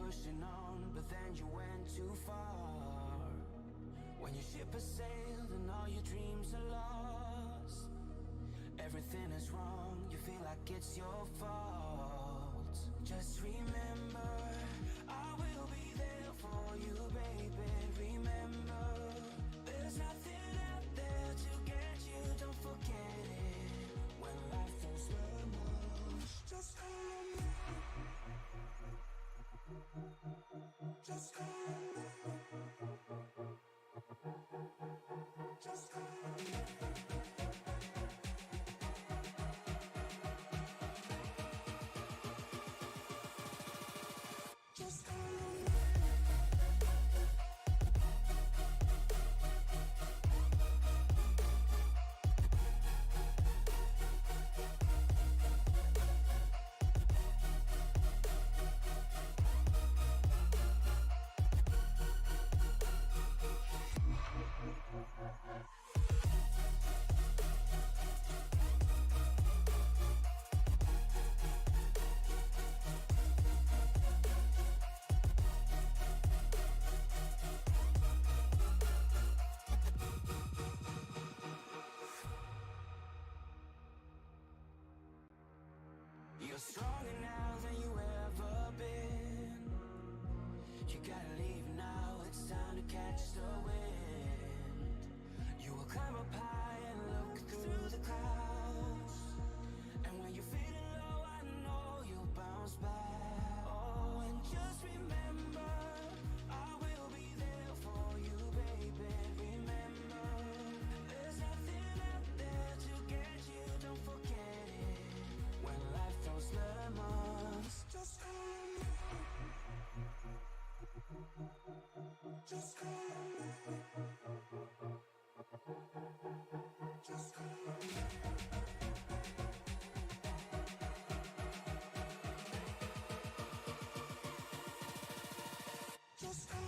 pushing on, but then you went too far. When your ship has sailed and all your dreams are lost, everything is wrong, you feel like it's your fault. Just remember, I will be there for you, baby. Remember, there's nothing out there to get you, don't forget it. When life throws lemons, just call me. Just call me. Just call me. Just call me. You're stronger now than you ever been. You gotta leave now, it's time to catch the wind. You will climb up high and look through the clouds, and when you're feeling low, I know you'll bounce back. Oh, and just remember, I will be there for you, baby. Remember, there's nothing out there to get you, don't forget it. When life throws lemons, just call me. Just call me. Just call me. Just call me.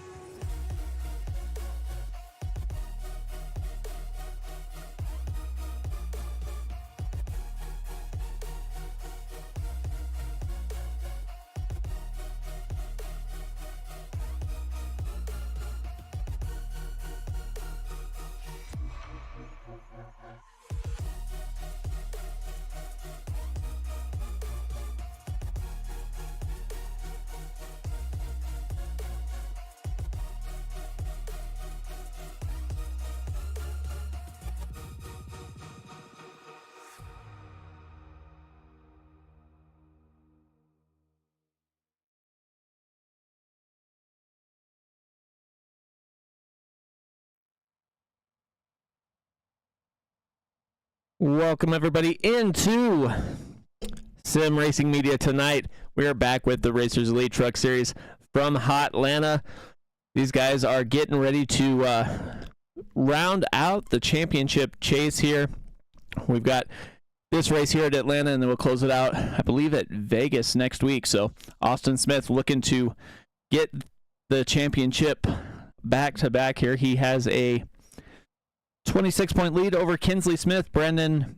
Welcome everybody into Sim Racing Media tonight. We are back with the Racers Elite Truck Series from Hotlanta. These guys are getting ready to round out the championship chase here. We've got this race here at Atlanta, and then we'll close it out, I believe, at Vegas next week. So Austin Smith looking to get the championship back-to-back here. He has a 26-point lead over Kinsley Smith. Brendan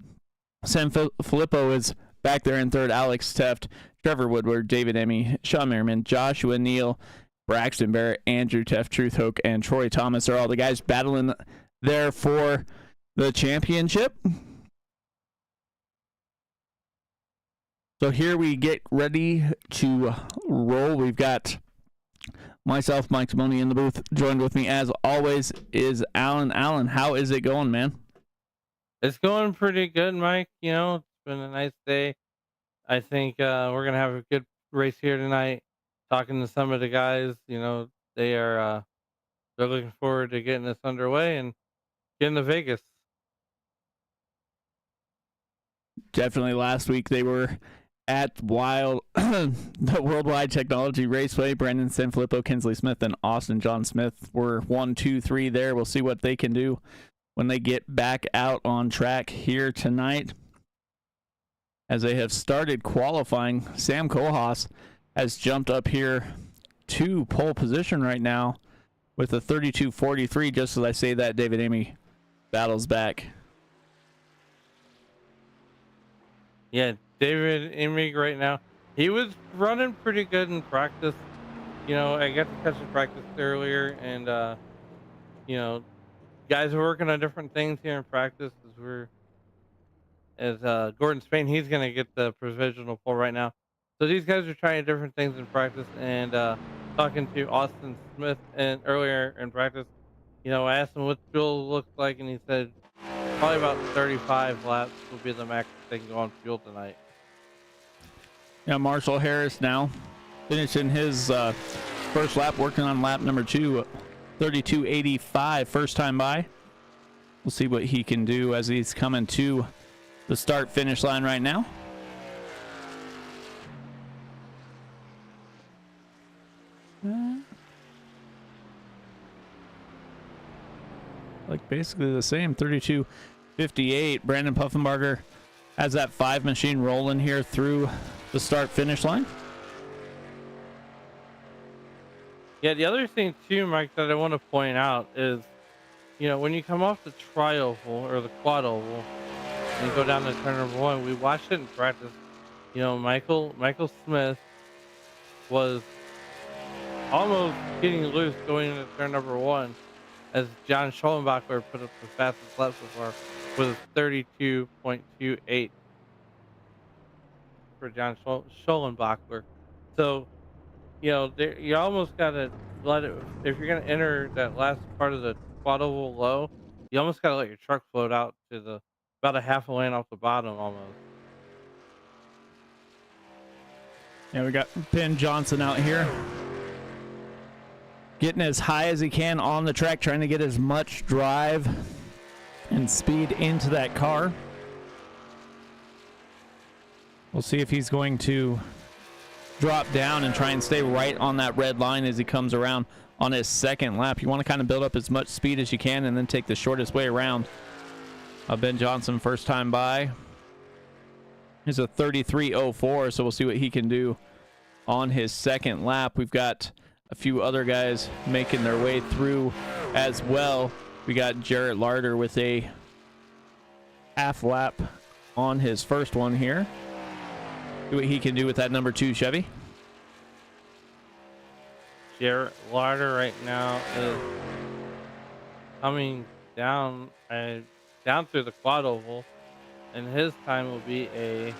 Sanfilippo is back there in third. Alex Teft, Trevor Woodward, David Emmy, Sean Merriman, Joshua Neal, Braxton Barrett, Andrew Teft, Truth Hoke, and Troy Thomas are all the guys battling there for the championship. So here we get ready to roll. We've got myself, Mike Simone, in the booth. Joined with me, as always, is Alan. Alan, how is it going, man? It's going pretty good, Mike. You know, it's been a nice day. I think we're gonna have a good race here tonight. Talking to some of the guys, you know, they're looking forward to getting this underway and getting to Vegas. Definitely last week they were at the Worldwide Technology Raceway. Brendan Sanfilippo, Kinsley Smith, and Austin John Smith were 1, 2, 3 there. We'll see what they can do when they get back out on track here tonight. As they have started qualifying, Sam Kohlhaas has jumped up here to pole position right now with a 32.43. Just as I say that, David Amy battles back. Yeah, David Emig right now. He was running pretty good in practice. I got to catch the practice earlier, and you know, guys are working on different things here in practice as Gordon Spain, he's gonna get the provisional pole right now. So these guys are trying different things in practice, and talking to Austin Smith and earlier in practice, I asked him what fuel looks like, and he said probably about 35 laps will be the max they can go on fuel tonight. Yeah, Marshall Harris now finishing his first lap, working on lap number 2, 32.85, first time by. We'll see what he can do as he's coming to the start finish line right now. Like basically the same, 32.58. Brandon Puffenbarger has that 5 machine rolling here through the start finish line. Yeah, the other thing too, Mike, that I want to point out is, when you come off the tri-oval or the quad oval and you go down to turn number 1, we watched it in practice. Michael Smith was almost getting loose going into turn number 1 as John Schollenbachler put up the fastest lap so far with a 32.28 for John Schollenbachler. So, you almost got to let it, if you're going to enter that last part of the quad oval low, you almost got to let your truck float out to about a half a lane off the bottom almost. Yeah, we got Ben Johnson out here getting as high as he can on the track, trying to get as much drive and speed into that car. We'll see if he's going to drop down and try and stay right on that red line as he comes around on his second lap. You want to kind of build up as much speed as you can and then take the shortest way around. Ben Johnson, first time by. He's a 33.04, so we'll see what he can do on his second lap. We've got a few other guys making their way through as well. We got Jarrett Larder with a half lap on his first one here. See what he can do with that number 2 Chevy. Jarrett Larder right now is coming down through the quad oval, and his time will be a,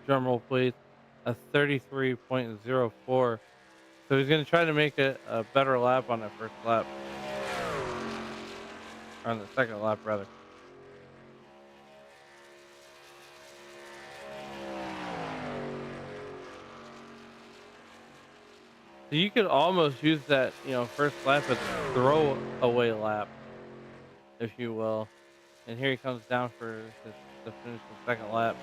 drum roll please, a 33.04. So he's going to try to make a better lap on that first lap, or on the second lap rather. So you could almost use that, first lap as a throwaway lap, if you will. And here he comes down to finish the second lap.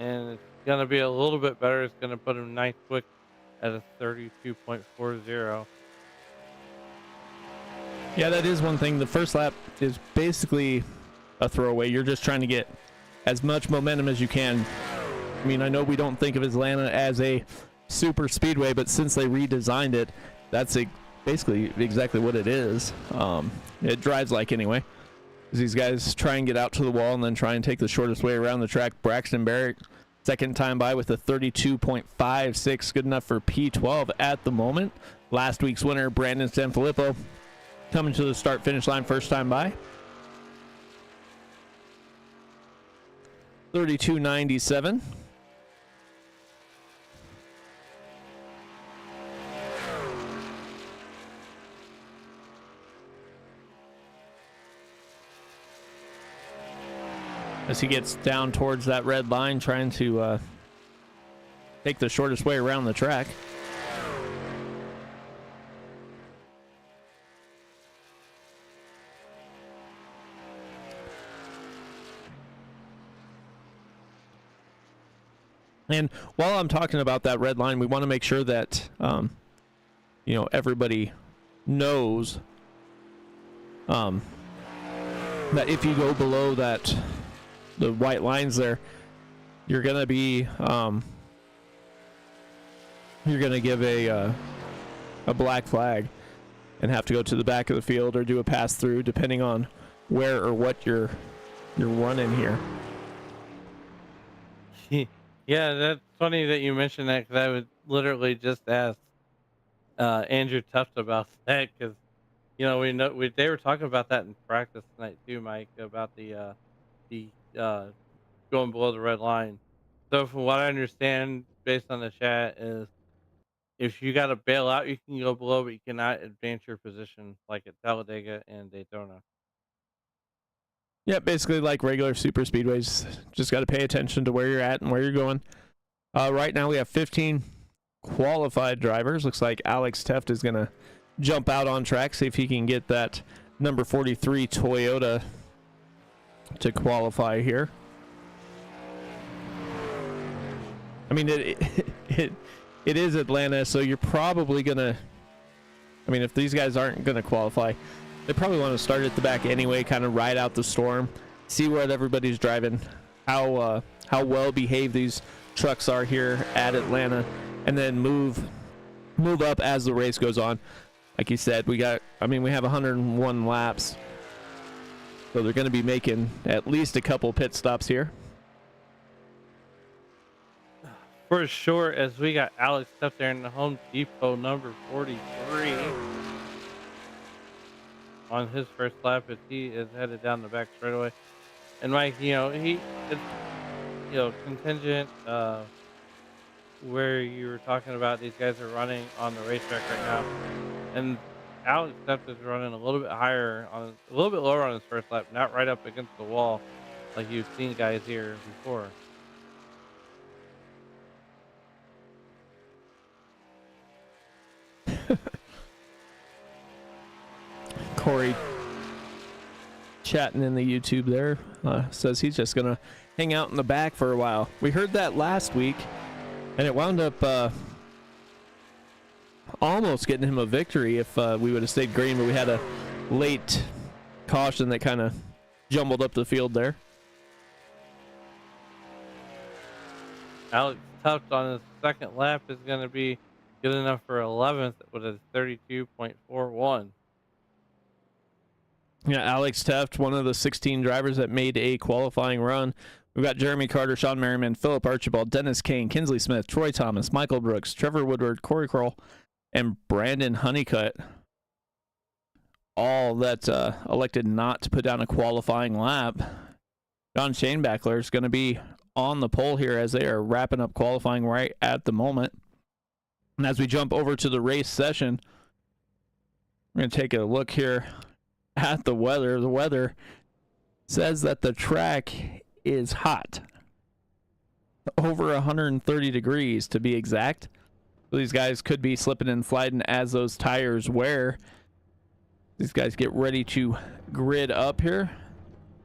And it's going to be a little bit better. It's going to put him ninth quick at a 32.40. Yeah, that is one thing. The first lap is basically a throwaway. You're just trying to get as much momentum as you can. I mean, I know we don't think of Atlanta as a super speedway, but since they redesigned it, that's basically exactly what it is. It drives like anyway. These guys try and get out to the wall and then try and take the shortest way around the track. Braxton Barrett, second time by with a 32.56, good enough for P12 at the moment. Last week's winner, Brandon Sanfilippo, coming to the start-finish line first time by. 32.97. As he gets down towards that red line, trying to take the shortest way around the track. And while I'm talking about that red line, we want to make sure that everybody knows that if you go below that, the white lines there, you're gonna be you're gonna give a black flag and have to go to the back of the field or do a pass through, depending on where or what you're running here. Yeah, that's funny that you mentioned that because I would literally just ask Andrew Tuft about that because they were talking about that in practice tonight too, Mike, about the going below the red line. So from what I understand, based on the chat, is if you got to bail out, you can go below, but you cannot advance your position like at Talladega and Daytona. Yeah, basically like regular super speedways. Just got to pay attention to where you're at and where you're going. Right now we have 15 qualified drivers. Looks like Alex Teft is going to jump out on track, see if he can get that number 43 Toyota to qualify here. I mean, it is Atlanta, so you're probably going to, I mean, if these guys aren't going to qualify, they probably want to start at the back anyway, kind of ride out the storm, see what everybody's driving, how well behaved these trucks are here at Atlanta, and then move up as the race goes on. Like you said, we have 101 laps, so they're going to be making at least a couple pit stops here. For sure, as we got Alex up there in the Home Depot number 43 on his first lap as he is headed down the back straightaway. And Mike, it's contingent where you were talking about these guys are running on the racetrack right now. And Alex Stepp is running a little bit lower on his first lap, not right up against the wall like you've seen guys here before. Corey chatting in the YouTube there says he's just gonna hang out in the back for a while. We heard that last week, and it wound up almost getting him a victory if we would have stayed green, but we had a late caution that kind of jumbled up the field there. Alex Tuft on his second lap is going to be good enough for 11th with a 32.41. Yeah, Alex Teft, one of the 16 drivers that made a qualifying run. We've got Jeremy Carter, Sean Merriman, Philip Archibald, Dennis Kane, Kinsley Smith, Troy Thomas, Michael Brooks, Trevor Woodward, Corey Kroll, and Brandon Honeycutt. All that elected not to put down a qualifying lap. John Shanebackler is going to be on the pole here as they are wrapping up qualifying right at the moment. And as we jump over to the race session, we're going to take a look here at the weather. The weather says that the track is hot. Over 130 degrees to be exact. So these guys could be slipping and sliding as those tires wear. These guys get ready to grid up here.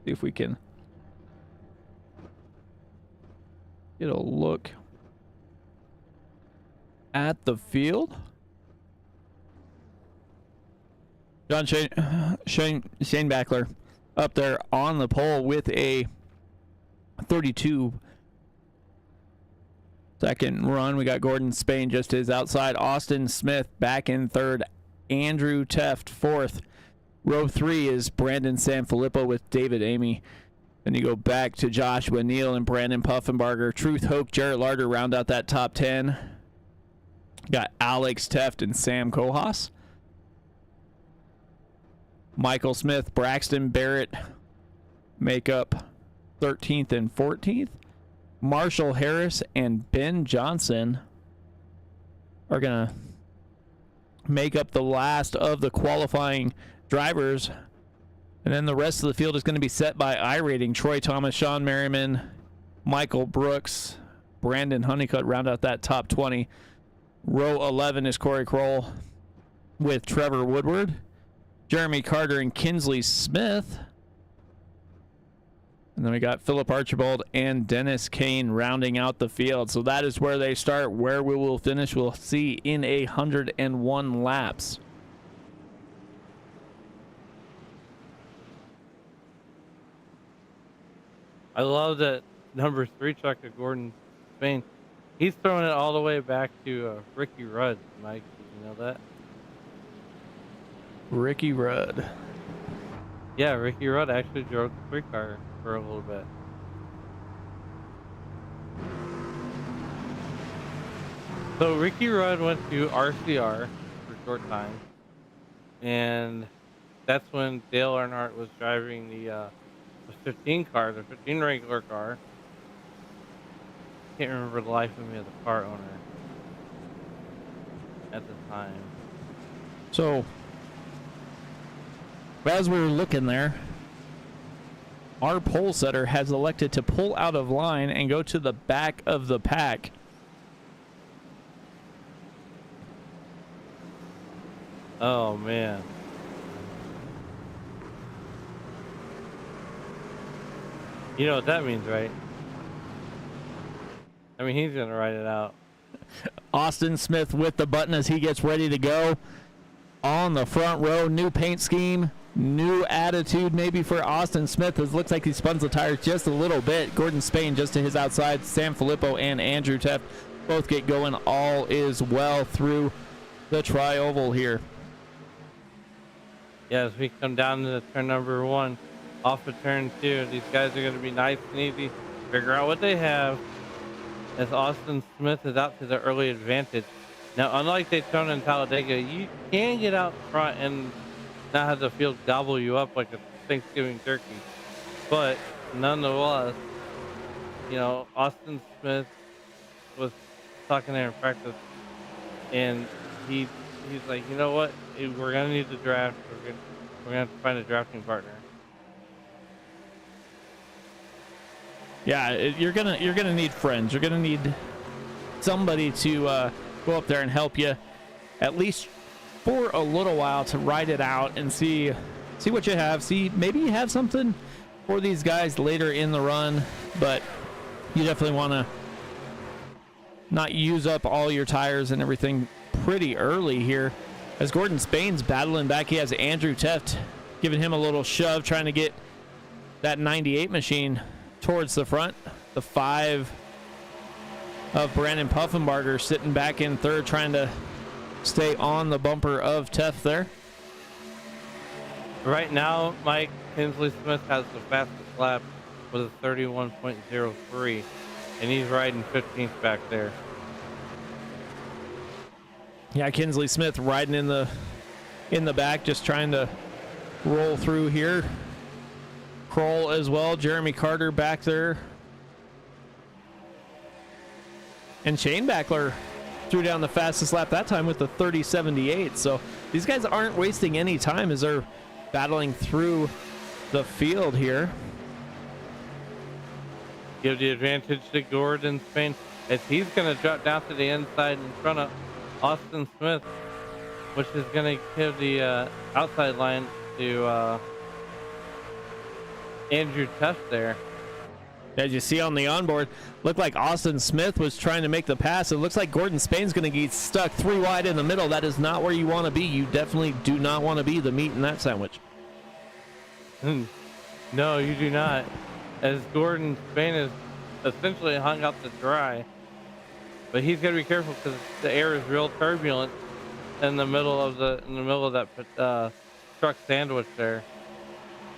See if we can get a look at the field. John Shanebackler up there on the pole with a 32 second run. We got Gordon Spain just his outside. Austin Smith back in third. Andrew Teft fourth. Row 3 is Brandon Sanfilippo with David Amy. Then you go back to Joshua Neal and Brandon Puffenbarger. Truth Hoke, Jarrett Larder round out that top 10. Got Alex Teft and Sam Kohas. Michael Smith, Braxton Barrett make up 13th and 14th. Marshall Harris and Ben Johnson are going to make up the last of the qualifying drivers. And then the rest of the field is going to be set by iRating. Troy Thomas, Sean Merriman, Michael Brooks, Brandon Honeycutt round out that top 20. Row 11 is Corey Kroll with Trevor Woodward, Jeremy Carter, and Kinsley Smith. And then we got Philip Archibald and Dennis Kane rounding out the field. So that is where they start. Where we will finish, we'll see in 101 laps. I love that number 3 truck of Gordon Spain. He's throwing it all the way back to Ricky Rudd, Mike. Did you know that? Ricky Rudd. Yeah, Ricky Rudd actually drove the 3 car for a little bit. So Ricky Rudd went to RCR for a short time, and that's when Dale Earnhardt was driving the 15 car, the 15 regular car. Can't remember the life of me of the car owner at the time. So, as we're looking there, our pole setter has elected to pull out of line and go to the back of the pack. Oh man. You know what that means, right? I mean, he's gonna write it out. Austin Smith with the button as he gets ready to go on the front row. New paint scheme, new attitude maybe for Austin Smith. It looks like he spun the tires just a little bit. Gordon Spain just to his outside. Sam Filippo and Andrew Teft both get going. All is well through the tri-oval here. Yeah, as we come down to turn number 1, off of turn 2, these guys are going to be nice and easy. Figure out what they have as Austin Smith is out to the early advantage. Now, unlike Daytona and Talladega, you can get out front and not have the field gobble you up like a Thanksgiving turkey. But nonetheless, you know, Austin Smith was talking there in practice, and he's like, you know what, we're gonna need to draft. We're gonna have to find a drafting partner. Yeah, you're gonna need friends. You're gonna need somebody to go up there and help you, at least for a little while, to ride it out and see what you have. See, maybe you have something for these guys later in the run, but you definitely want to not use up all your tires and everything pretty early here. As Gordon Spain's battling back, he has Andrew Teft giving him a little shove, trying to get that 98 machine towards the front. The 5 of Brandon Puffenbarger sitting back in third, trying to stay on the bumper of Teft there. Right now, Mike, Kinsley Smith has the fastest lap with a 31.03, and he's riding 15th back there. Yeah, Kinsley Smith riding in the back, just trying to roll through here. Kroll as well, Jeremy Carter back there. And Shane Backler threw down the fastest lap that time with the 30.78. So these guys aren't wasting any time as they're battling through the field here. Give the advantage to Gordon Spain as he's going to drop down to the inside in front of Austin Smith, which is going to give the outside line to Andrew Teft there. As you see on the onboard, looked like Austin Smith was trying to make the pass. It looks like Gordon Spain's going to get stuck 3 wide in the middle. That is not where you want to be. You definitely do not want to be the meat in that sandwich. No, you do not. As Gordon Spain is essentially hung out to dry. But he's got to be careful because the air is real turbulent in the middle of that truck sandwich there.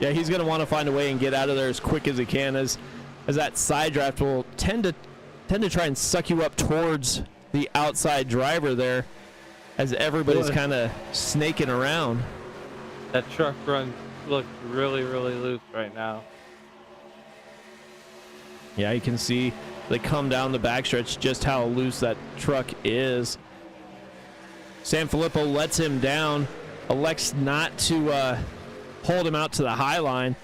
Yeah, he's going to want to find a way and get out of there as quick as he can, as that side draft will tend to try and suck you up towards the outside driver there, as everybody's kind of snaking around. That truck run looks really, really loose right now. Yeah, you can see they come down the backstretch just how loose that truck is. San Filippo lets him down, elects not to hold him out to the high line.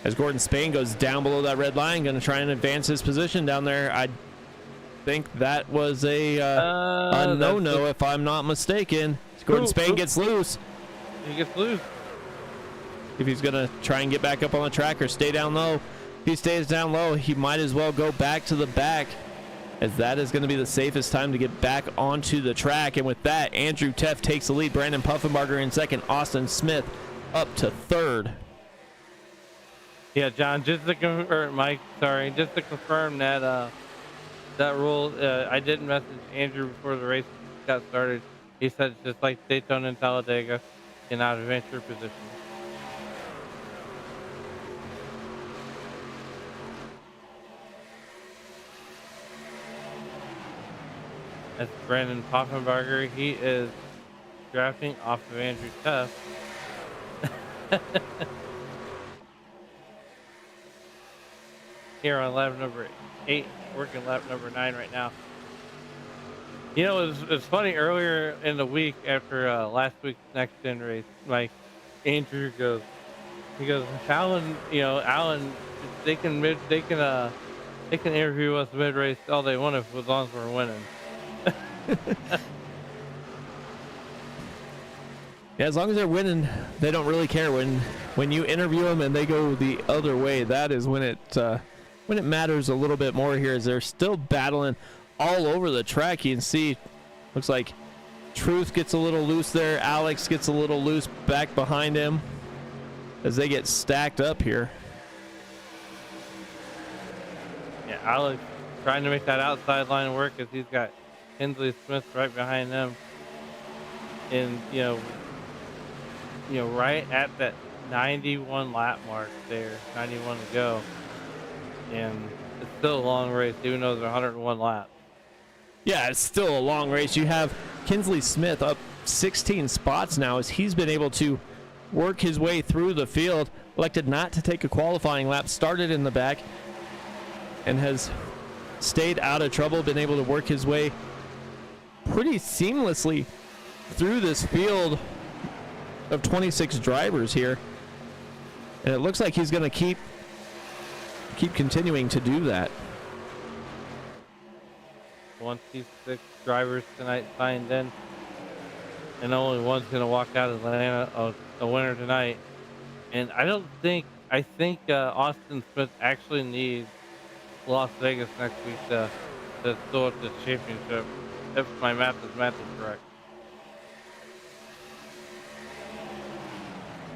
As Gordon Spain goes down below that red line, going to try and advance his position down there. I think that was a no-no, if I'm not mistaken. Gordon Spain gets loose. He gets loose. If he's going to try and get back up on the track or stay down low. If he stays down low, he might as well go back to the back, as that is going to be the safest time to get back onto the track. And with that, Andrew Teft takes the lead. Brandon Puffenbarger in second. Austin Smith up to third. Yeah, John, just to confirm that that rule, I didn't message Andrew before the race got started. He said just like Daytona and Talladega, in out of adventure position. That's Brandon Poffenbarger. He is drafting off of Andrew Tuff. Here on lap number 8, working lap number 9 right now. You know, it's funny, earlier in the week after last week's next gen race, like Andrew he goes, Alan, Alan, they can interview us mid race all they want as long as we're winning. Yeah, as long as they're winning, they don't really care. When you interview them and they go the other way, that is when it matters a little bit more here, as they're still battling all over the track. You can see, looks like Truth gets a little loose there. Alex gets a little loose back behind him as they get stacked up here. Yeah, Alex trying to make that outside line work as he's got Kinsley Smith right behind him. And, right at that 91 lap mark there, 91 to go. And it's still a long race, even though there's 101 laps. Yeah, it's still a long race. You have Kinsley Smith up 16 spots now as he's been able to work his way through the field. Elected not to take a qualifying lap, started in the back, and has stayed out of trouble, been able to work his way pretty seamlessly through this field of 26 drivers here. And it looks like he's going to keep continuing to do that. 26 drivers tonight signed in, and only one's going to walk out of Atlanta a winner tonight. And I think Austin Smith actually needs Las Vegas next week to throw up the championship, if my math is correct.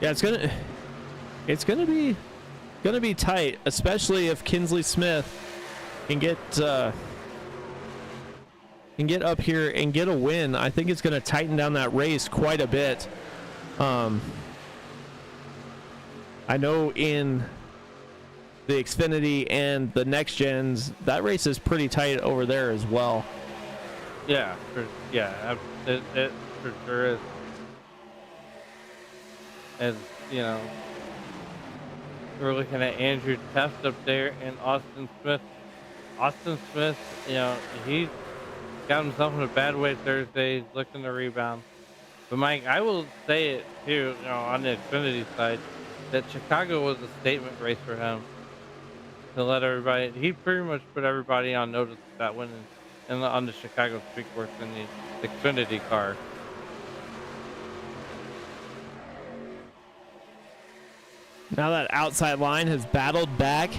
Yeah, it's gonna be tight, especially if Kinsley Smith can get up here and get a win. I think it's gonna tighten down that race quite a bit. I know in the Xfinity and the next gens, that race is pretty tight over there as well. Yeah, it for sure is. As we're looking at Andrew Teft up there and Austin Smith. Austin Smith, he got himself in a bad way Thursday, looking to rebound. But Mike, I will say it too, on the Xfinity side, that Chicago was a statement race for him. To let everybody, he pretty much put everybody on notice that win on the Chicago Speedway in the Xfinity car. Now that outside line has battled back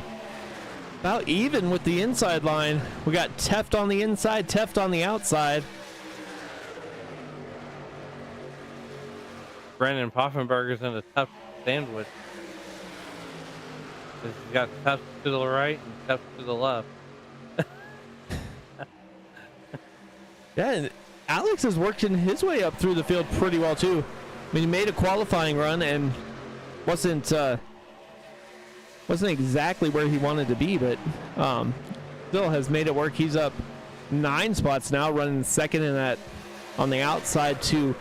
about even with the inside line. We got Teft on the inside, Teft on the outside. Brandon Poffenbarger's in a tough sandwich. He's got Teft to the right and Teft to the left. Yeah, and Alex has worked in his way up through the field pretty well too. I mean, he made a qualifying run and wasn't exactly where he wanted to be, but still has made it work. He's up 9 spots now, running second in that on the outside to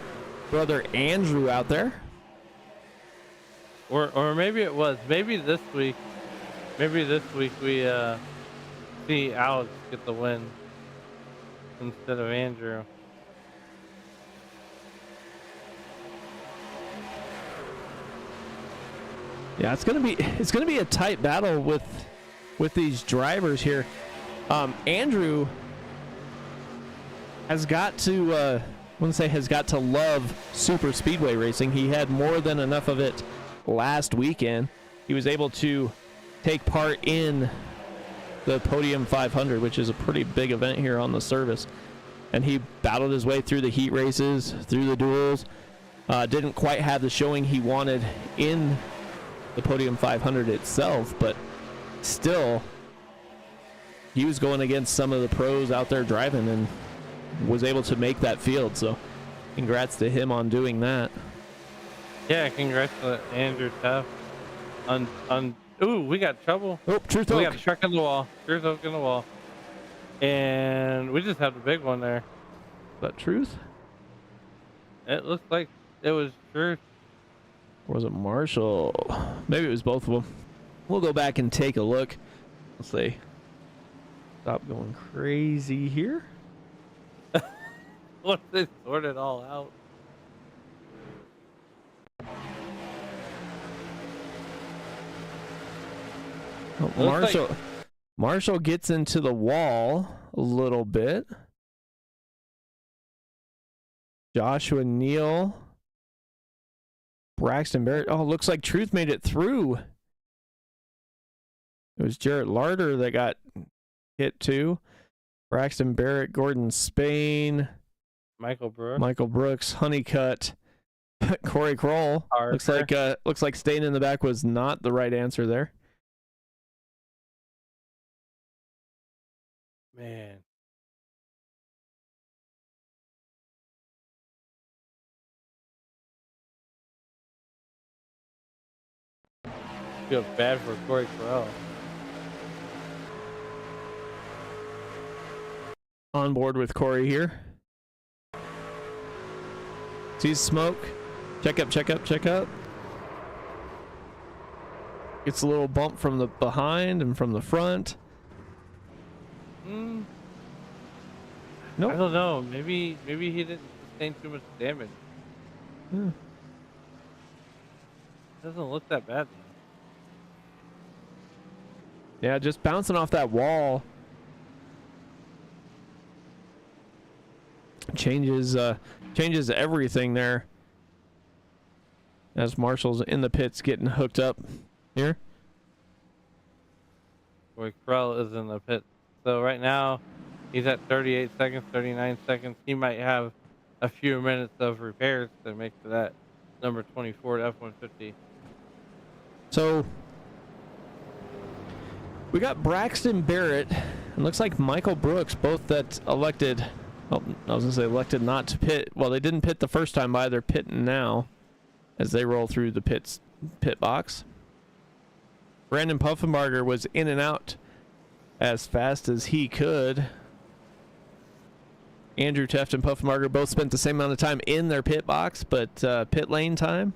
brother Andrew out there. Or maybe this week we see Alex get the win instead of Andrew. Yeah, it's gonna be a tight battle with these drivers here. Andrew has got to I wouldn't say has got to love super speedway racing. He had more than enough of it last weekend. He was able to take part in the Podium 500, which is a pretty big event here on the service, and he battled his way through the heat races, through the duels. Didn't quite have the showing he wanted in the Podium 500 itself, but still he was going against some of the pros out there driving and was able to make that field. So congrats to him on doing that. Yeah, congrats to Andrew Tuff on ooh, we got trouble. Oh, Truth Oak. We got a truck in the wall. Truth Oak in the wall. And we just had the big one there. that Truth? It looks like it was Truth. Or was it Marshall? Maybe it was both of them. We'll go back and take a look. Let's see. Stop going crazy here. Once they sort it all out. Oh, Marshall gets into the wall a little bit. Joshua Neal. Braxton Barrett. Oh, looks like Truth made it through. It was Jarrett Larder that got hit too. Braxton Barrett, Gordon Spain, Michael Brooks, Honeycutt, Corey Kroll. Looks like staying in the back was not the right answer there. Man. Feel bad for Corey Corral. On board with Corey here. Sees smoke. Check up. Gets a little bump from the behind and from the front. Nope. I don't know. Maybe he didn't sustain too much damage. Doesn't look that bad though. Yeah, just bouncing off that wall. Changes everything there. As Marshall's in the pits getting hooked up here. Boy, Krell is in the pit. So right now, he's at 38 seconds, 39 seconds. He might have a few minutes of repairs to make to that number 24 F-150. So we got Braxton Barrett and looks like Michael Brooks, both that elected. Oh, I was gonna say elected not to pit. Well, they didn't pit the first time by. They're pitting now as they roll through the pit box. Brandon Puffenbarger was in and out as fast as he could. Andrew Teft and Puffenbarger both spent the same amount of time in their pit box, but pit lane time,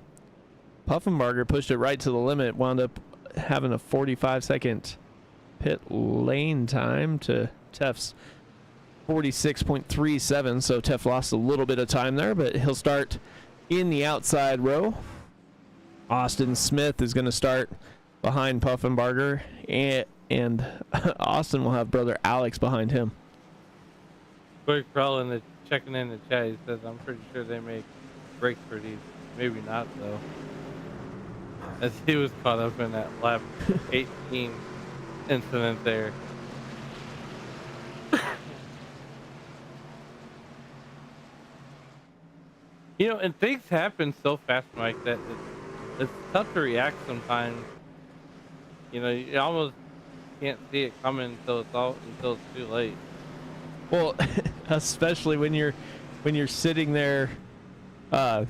Puffenbarger pushed it right to the limit, wound up having a 45-second pit lane time to Teft's 46.37, so Teft lost a little bit of time there, but he'll start in the outside row. Austin Smith is going to start behind Puffenbarger, and Austin will have brother Alex behind him. Quick crawl checking in the chat. He says, I'm pretty sure they make brakes for these. Maybe not, though. As he was caught up in that lap 18 incident there. You know, and things happen so fast, Mike, that it's tough to react sometimes. You know, you almost can't see it coming until it's too late. Well, especially when you're sitting there, you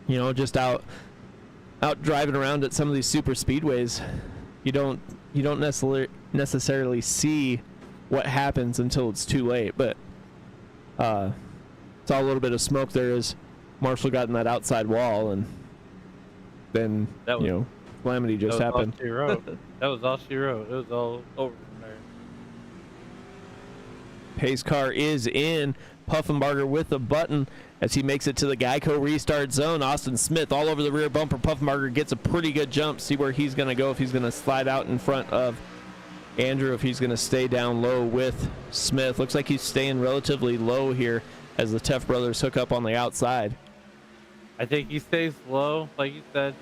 know, just out driving around at some of these super speedways, you don't necessarily see what happens until it's too late. But saw a little bit of smoke there as Marshall got in that outside wall, and then calamity just happened. That was all she wrote. It was all over from there. Pace car is in. Puffenbarger with a button as he makes it to the Geico restart zone. Austin Smith all over the rear bumper. Puffenbarger gets a pretty good jump. See where he's going to go, if he's going to slide out in front of Andrew, if he's going to stay down low with Smith. Looks like he's staying relatively low here as the Teft brothers hook up on the outside. I think he stays low, like you said.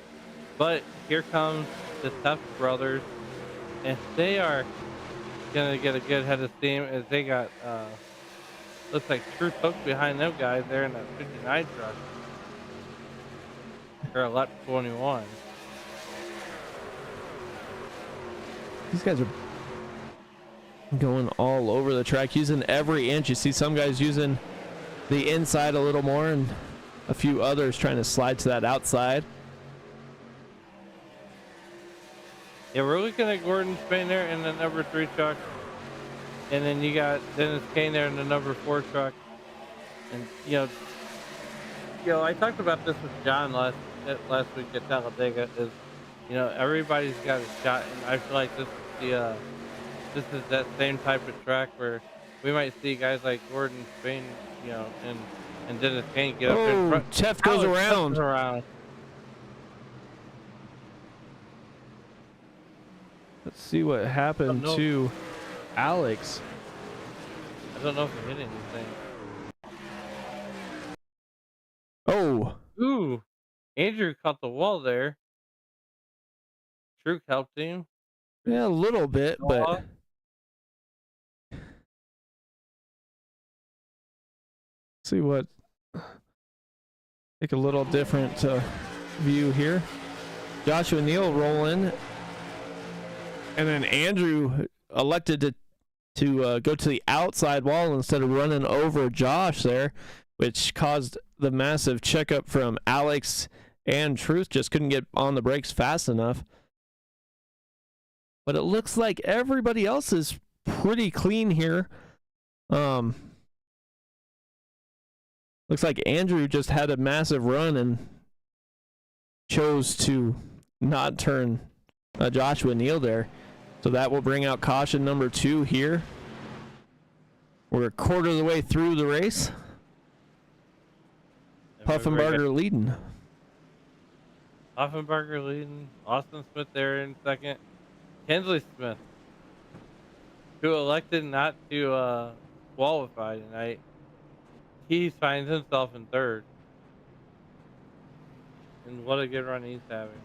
But here comes the Teft brothers, and they are going to get a good head of steam as they got... looks like Truth Hook behind them guys there in that 59 truck. Or a lap 21. These guys are going all over the track, using every inch. You see some guys using the inside a little more, and a few others trying to slide to that outside. Yeah, we're looking at Gordon Spain there in the number 3 truck. And then you got Dennis Kane there in the number 4 truck. And I talked about this with John last week at Talladega. Is everybody's got a shot, and I feel like this is that same type of track where we might see guys like Gordon Spain, and Dennis Kane get up in Oh, front. Chef goes around. Let's see what happened to Alex. I don't know if he hit anything. Oh. Ooh, Andrew caught the wall there. Truk helped him. Yeah, a little bit, but see what. Take a little different view here. Joshua Neal rolling, and then Andrew elected to go to the outside wall instead of running over Josh there, which caused the massive checkup from Alex and Truth. Just couldn't get on the brakes fast enough. But it looks like everybody else is pretty clean here. Looks like Andrew just had a massive run and chose to not turn Joshua Neal there. So that will bring out caution number 2 here. We're a quarter of the way through the race. Puffenbarger leading. Puffenbarger leading. Austin Smith there in second. Kinsley Smith, who elected not to qualify tonight, he finds himself in third. And what a good run he's having.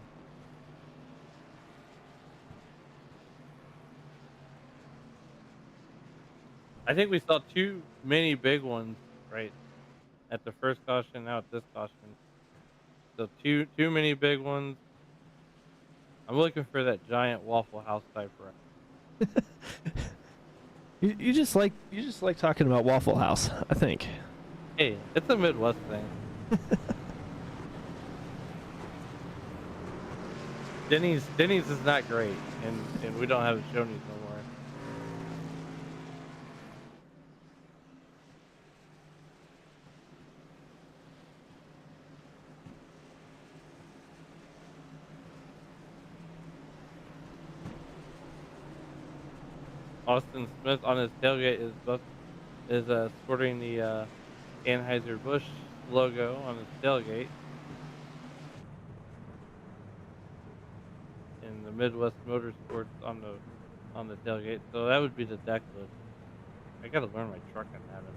I think we saw too many big ones right at the first caution, now at this caution. So too many big ones. I'm looking for that giant Waffle House type run. You just like talking about Waffle House, I think. Hey, it's a Midwest thing. Denny's is not great, and we don't have Shoney's no more. Austin Smith on his tailgate is sporting the Anheuser-Busch logo on his tailgate. And the Midwest Motorsports on the tailgate. So that would be the deck list. I gotta learn my truck anatomy.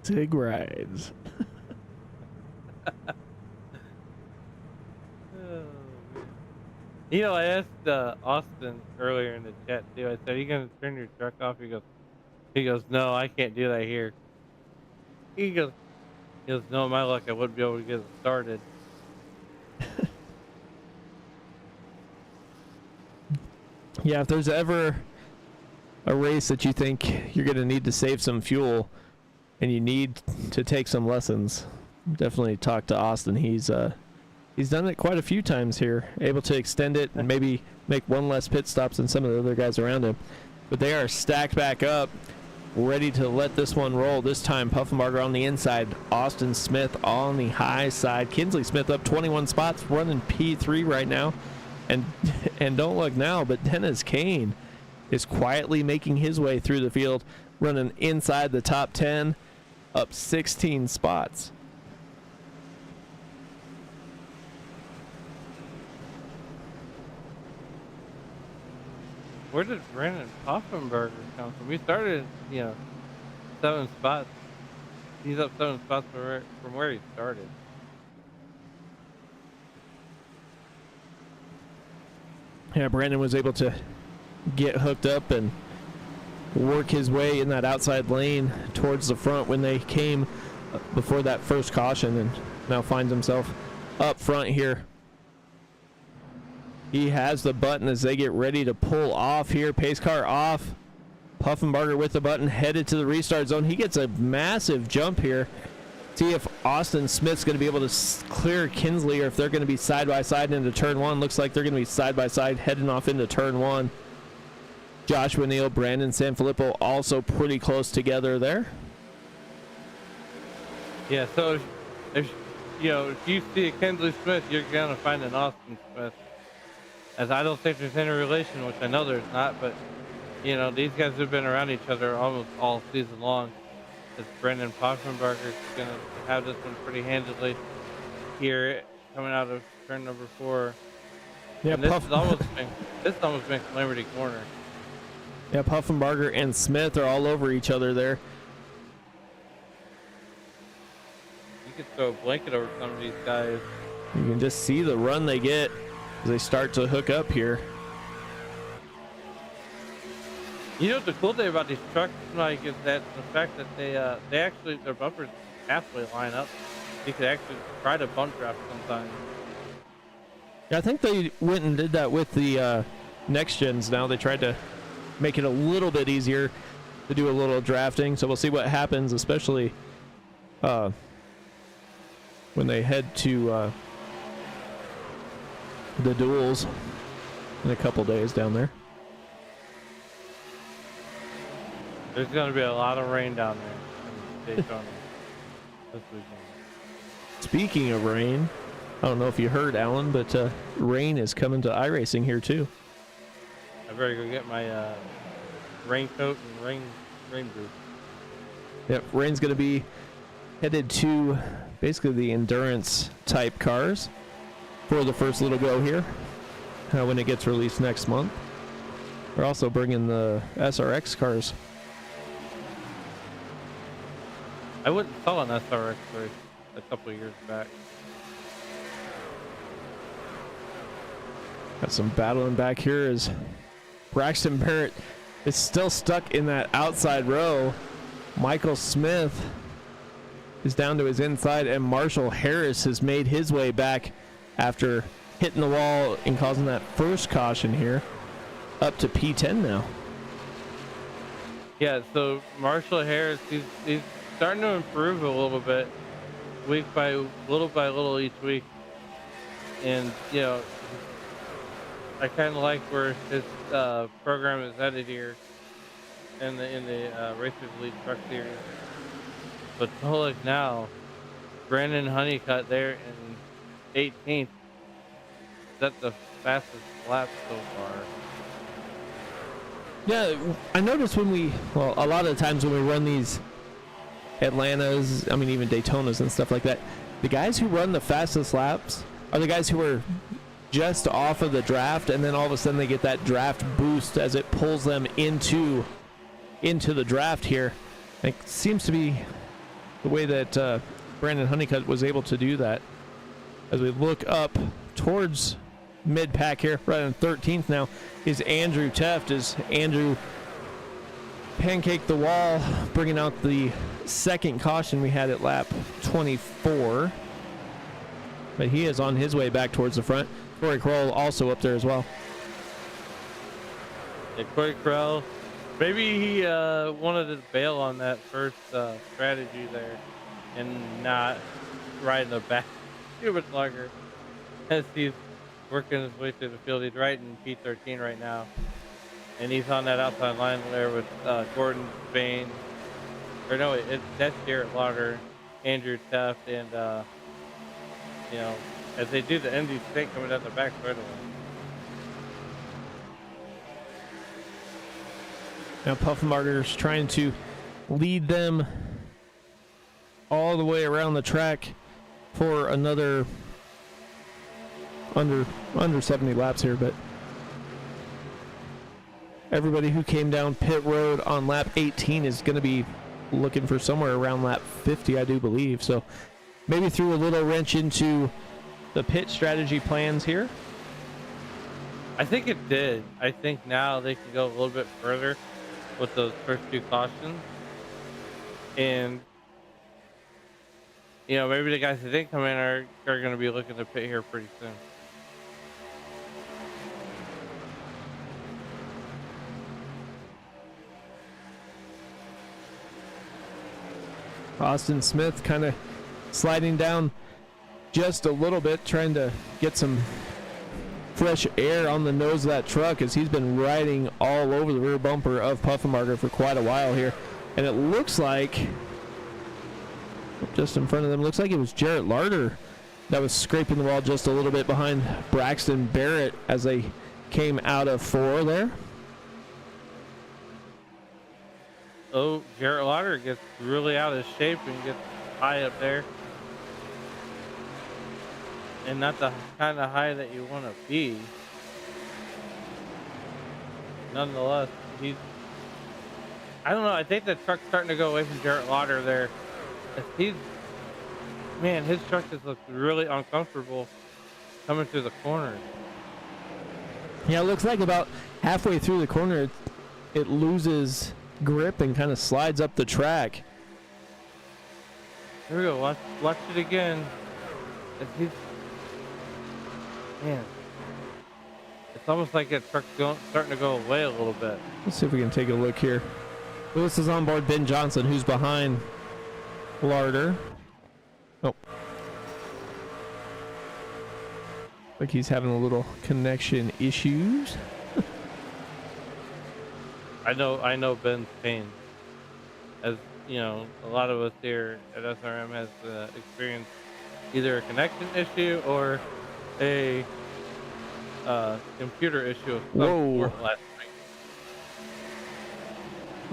Sig rides. I asked Austin earlier in the chat too. I said, "Are you gonna turn your truck off?" He goes, "No, I can't do that here." He goes, "No, my luck, I wouldn't be able to get it started." Yeah, if there's ever a race that you think you're gonna need to save some fuel, and you need to take some lessons, definitely talk to Austin. He's done it quite a few times here, able to extend it and maybe make one less pit stops than some of the other guys around him. But they are stacked back up, ready to let this one roll. This time, Puffenbarger on the inside, Austin Smith on the high side. Kinsley Smith up 21 spots, running P3 right now. And don't look now, but Dennis Kane is quietly making his way through the field, running inside the top 10, up 16 spots. Where did Brandon Puffenbarger come from? We started, 7 spots. He's up 7 spots from where he started. Yeah, Brandon was able to get hooked up and work his way in that outside lane towards the front when they came before that first caution, and now finds himself up front here. He has the button as they get ready to pull off here. Pace car off. Puffenbarger with the button, headed to the restart zone. He gets a massive jump here see if Austin Smith's going to be able to clear Kinsley, or if they're going to be side by side into turn 1. Looks like they're going to be side by side heading off into turn 1. Joshua Neal, Brandon Sanfilippo also pretty close together there. Yeah, so if you see a Kinsley Smith, you're gonna find an Austin Smith. As I don't think there's any relation, which I know there's not, but these guys have been around each other almost all season long. As Brendan Poffenbarger's gonna have this one pretty handily here, coming out of turn number 4. Yeah, and this almost been Calamity Corner. Yeah, Poffenbarger and Smith are all over each other there. You could throw a blanket over some of these guys. You can just see the run they get as they start to hook up here. What the cool thing about these trucks, Mike, is that the fact that they actually, their bumpers halfway line up. You could actually try to bump draft sometimes. Yeah, I think they went and did that with the next gens now. They tried to make it a little bit easier to do a little drafting. So we'll see what happens, especially when they head to the duels in a couple days down there. There's going to be a lot of rain down there in Daytona this weekend. Speaking of rain, I don't know if you heard, Alan, but rain is coming to iRacing here too. I better go get my raincoat and rain boots. Yep, rain's going to be headed to basically the endurance type cars for the first little go here when it gets released next month. We're also bringing the SRX cars. I went and saw an SRX race a couple of years back. Got some battling back here as Braxton Barrett is still stuck in that outside row. Michael Smith is down to his inside, and Marshall Harris has made his way back after hitting the wall and causing that first caution here, up to P10 now. Yeah, so Marshall Harris, he's starting to improve a little bit, week by little each week. And, I kind of like where his program is headed here in the Racers Elite Truck Series. But look now, Brandon Honeycutt there in 18th. That's the fastest lap so far. Yeah, I noticed a lot of the times when we run these Atlantas, even Daytonas and stuff like that, the guys who run the fastest laps are the guys who are just off of the draft, and then all of a sudden they get that draft boost as it pulls them into the draft here. It seems to be the way that Brandon Honeycutt was able to do that. As we look up towards mid-pack here, right on 13th now, is Andrew Teft, as Andrew pancaked the wall, bringing out the second caution we had at lap 24. But he is on his way back towards the front. Corey Kroll also up there as well. Yeah, Corey Kroll, maybe he wanted to bail on that first strategy there and not ride in the back too much longer as he's working his way through the field. He's right in P13 right now, and he's on that outside line there with Gordon Bain, or no, that's Garrett Lauder, Andrew Teft, and as they do the Indy stick coming down the back straightaway. Now Puffenbarger's trying to lead them all the way around the track for another under 70 laps here, but everybody who came down pit road on lap 18 is going to be looking for somewhere around lap 50, I do believe. So maybe threw a little wrench into the pit strategy plans here. I think it did. I think now they can go a little bit further with those first two cautions. And, maybe the guys that didn't come in are going to be looking to pit here pretty soon. Austin Smith kind of sliding down just a little bit, trying to get some fresh air on the nose of that truck, as he's been riding all over the rear bumper of Puffenbarger for quite a while here. And it looks like, just in front of them, looks like it was Jarrett Larder that was scraping the wall just a little bit behind Braxton Barrett as they came out of 4 there. Oh, Jarrett Lauder gets really out of shape and gets high up there. And not the kind of high that you want to be. Nonetheless, I don't know, I think the truck's starting to go away from Jarrett Lauder there. Man, his truck just looks really uncomfortable coming through the corner. Yeah, it looks like about halfway through the corner, it loses grip and kind of slides up the track. Here we go. Watch it again. Man, it's almost like that truck's starting to go away a little bit. Let's see if we can take a look here. Lewis is on board Ben Johnson, who's behind Larder. Oh. Like he's having a little connection issues. I know Ben's pain. As you know, a lot of us here at SRM has experienced either a connection issue or a computer issue of some sort last week.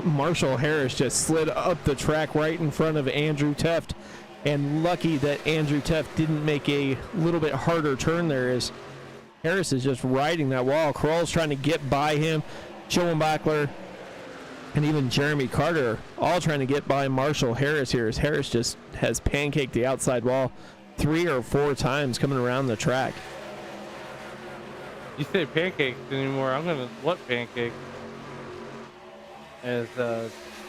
Marshall Harris just slid up the track right in front of Andrew Teft, and lucky that Andrew Teft didn't make a little bit harder turn there, as Harris is just riding that wall. Kroll's trying to get by him. Schoenbachler and even Jeremy Carter all trying to get by Marshall Harris here, as Harris just has pancaked the outside wall 3 or 4 times coming around the track. You say pancakes anymore, I'm gonna what pancake? As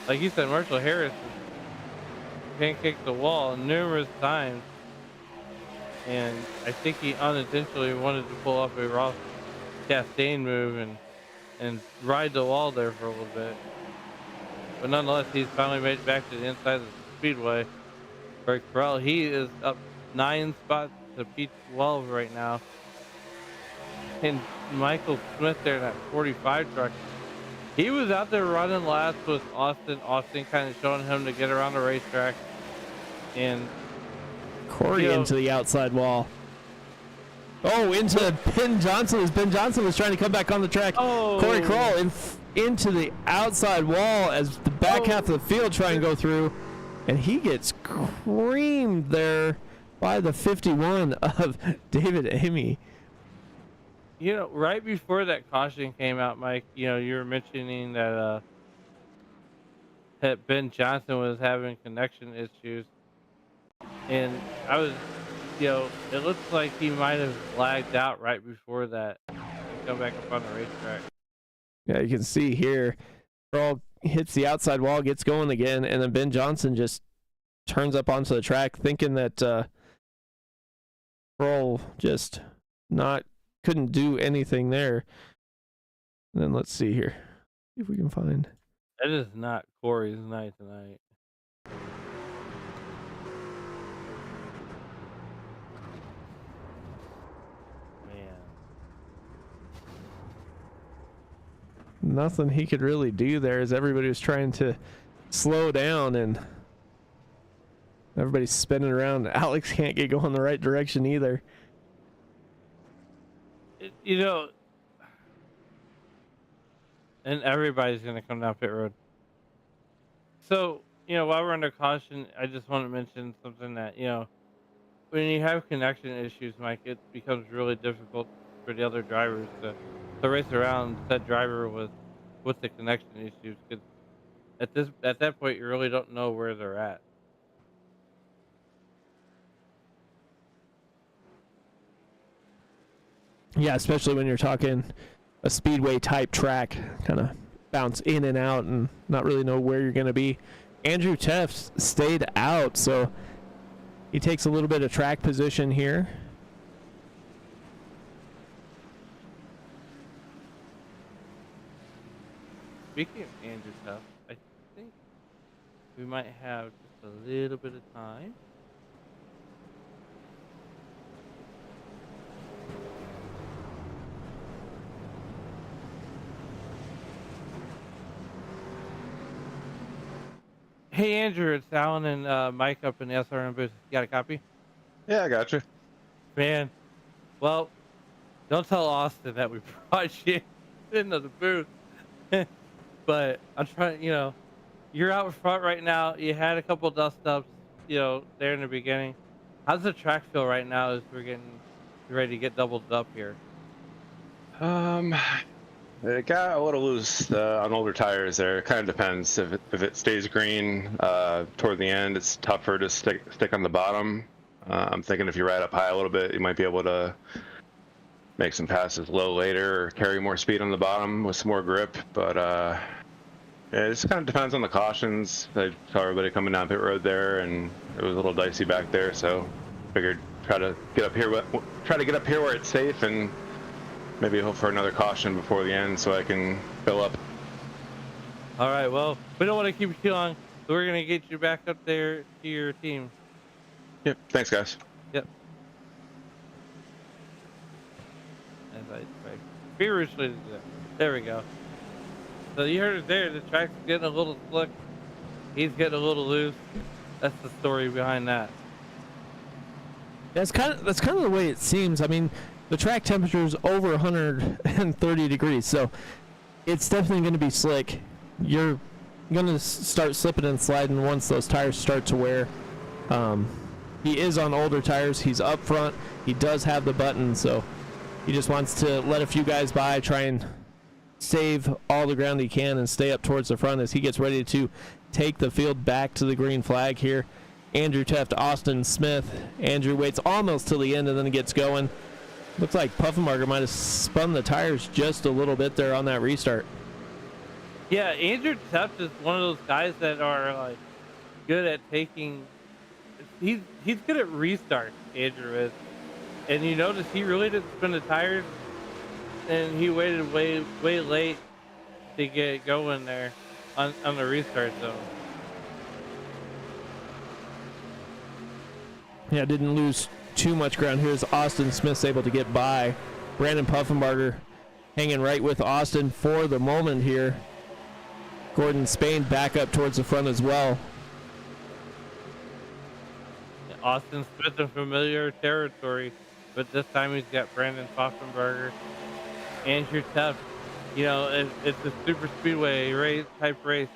like you said, Marshall Harris pancaked the wall numerous times, and I think he unintentionally wanted to pull off a Ross Chastain move and ride the wall there for a little bit. But nonetheless, he's finally made it back to the inside of the Speedway. Greg Corral, he is up 9 spots to P12 right now. And Michael Smith there in that 45 truck, he was out there running laps with Austin. Austin kind of showing him to get around the racetrack. And Corey into the outside wall. Oh, into Ben Johnson, as Ben Johnson was trying to come back on the track. Oh. Corey Kroll into the outside wall as the back half of the field try and go through. And he gets creamed there by the 51 of David Amy. You know, right before that caution came out, Mike, you know, you were mentioning that that Ben Johnson was having connection issues. And I was, you know, it looks like he might have lagged out right before that and come back up on the racetrack. Yeah, you can see here, Kroll hits the outside wall, gets going again, and then Ben Johnson just turns up onto the track thinking that Kroll just couldn't do anything there. And then let's see here, see if we can find. That is not Corey's night tonight. Man. Nothing he could really do there, as everybody was trying to slow down and everybody's spinning around. Alex can't get going the right direction either. You know, and everybody's going to come down pit road. So, you know, while we're under caution, I just want to mention something that, you know, when you have connection issues, Mike, it becomes really difficult for the other drivers to race around that driver with the connection issues, because at that point you really don't know where they're at. Yeah, especially when you're talking a speedway type track, kind of bounce in and out and not really know where you're going to be. Andrew Teft stayed out, so he takes a little bit of track position here. Speaking of Andrew Tuff, I think we might have just a little bit of time. Hey Andrew, it's Alan and Mike up in the SRM booth. You got a copy? Yeah, I got you. Man, well, don't tell Austin that we brought you into the booth. But I'm trying, you're out front right now. You had a couple dust ups, there in the beginning. How's the track feel right now as we're getting ready to get doubled up here? Um, it got a little loose on older tires there. It kind of depends. If it stays green toward the end, it's tougher to stick on the bottom. I'm thinking if you ride up high a little bit, you might be able to make some passes low later or carry more speed on the bottom with some more grip. But yeah, it just kind of depends on the cautions. I saw everybody coming down pit road there, and it was a little dicey back there. So figured try to get up here where it's safe and maybe hope for another caution before the end so I can fill up. All right, well, we don't want to keep you too long, so we're going to get you back up there to your team. Yep. Thanks, guys. Yep. As I try feverishly to do that. There we go. So you heard it there. The track's getting a little slick. He's getting a little loose. That's the story behind that. That's kind of the way it seems. I mean, the track temperature is over 130 degrees, so it's definitely going to be slick. You're going to start slipping and sliding once those tires start to wear. He is on older tires. He's up front. He does have the button, so he just wants to let a few guys by, try and save all the ground he can and stay up towards the front as he gets ready to take the field back to the green flag here. Andrew Teft, Austin Smith. Andrew waits almost till the end and then gets going. Looks like Puffenbarger might have spun the tires just a little bit there on that restart. Yeah, Andrew Teft is one of those guys that are like good at taking. He's good at restarts. Andrew is, and you notice he really didn't spin the tires, and he waited way late to get going there on the restart zone. Yeah, didn't lose too much ground here as Austin Smith's able to get by. Brandon Puffenbarger hanging right with Austin for the moment here. Gordon Spain back up towards the front as well. Austin Smith in familiar territory, but this time he's got Brandon Puffenbarger. Andrew Teft, it's a super speedway type race,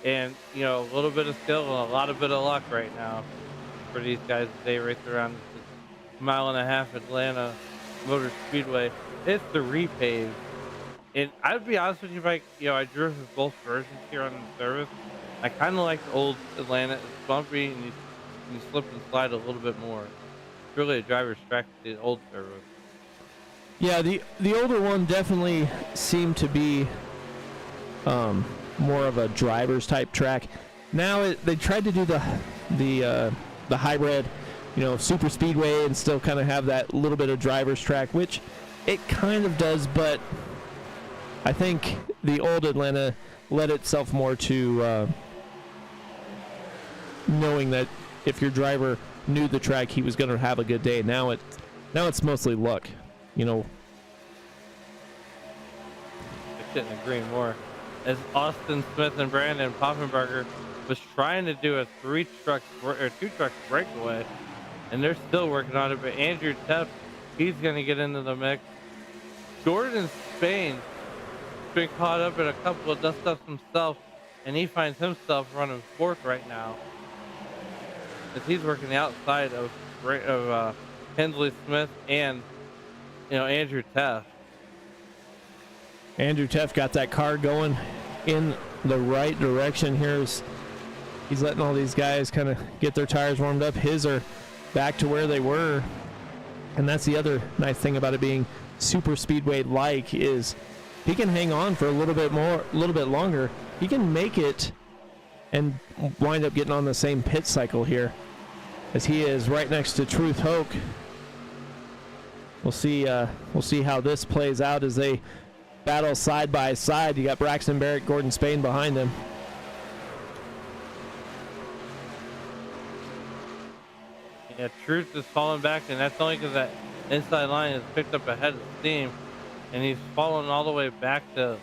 and a little bit of skill and a lot of bit of luck right now for these guys as they race around this 1.5 mile Atlanta Motor Speedway. It's the repave, and I'd be honest with you, Mike. I drove with both versions here on the service. I kind of like the old Atlanta. It's bumpy and you slip and slide a little bit more. It's really a driver's track, the old service. Yeah, the older one definitely seemed to be more of a driver's type track. Now they tried to do the hybrid, super speedway and still kind of have that little bit of driver's track, which it kind of does, but I think the old Atlanta led itself more to knowing that if your driver knew the track, he was going to have a good day. Now it's mostly luck. I couldn't agree more. As Austin Smith and Brandon Poffenberger was trying to do a 2-truck breakaway, and they're still working on it. But Andrew Teft, he's going to get into the mix. Gordon Spain has been caught up in a couple of dust ups himself, and he finds himself running fourth right now, as he's working the outside of Hensley Smith and Andrew Teft. Andrew Teft got that car going in the right direction here. He's letting all these guys kind of get their tires warmed up. His are back to where they were. And that's the other nice thing about it being super speedway-like is he can hang on for a little bit longer. He can make it and wind up getting on the same pit cycle here as he is right next to Truth Hoke. We'll see how this plays out as they battle side by side. You got Braxton Barrett, Gordon Spain behind him. Yeah, Truth is falling back, and that's only because that inside line has picked up a head of steam, and he's fallen all the way back to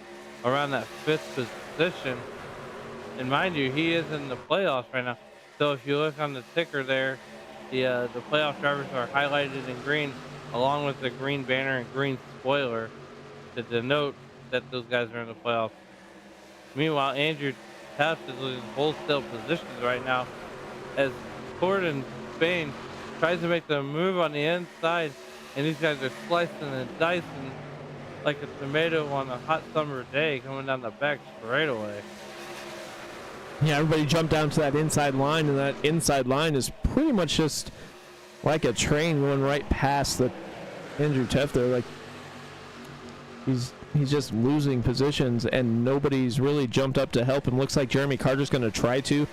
around that 5th position. And mind you, he is in the playoffs right now. So if you look on the ticker there, the playoff drivers are highlighted in green, along with the green banner and green spoiler to denote that those guys are in the playoffs. Meanwhile, Andrew Taft is in wholesale positions right now as Gordon Spain tries to make the move on the inside, and these guys are slicing and dicing like a tomato on a hot summer day coming down the back straightaway. Yeah, everybody jumped down to that inside line, and that inside line is pretty much just like a train going right past the Andrew Taft there. Like he's just losing positions, and nobody's really jumped up to help him. Looks like Jeremy Carter's going to try to.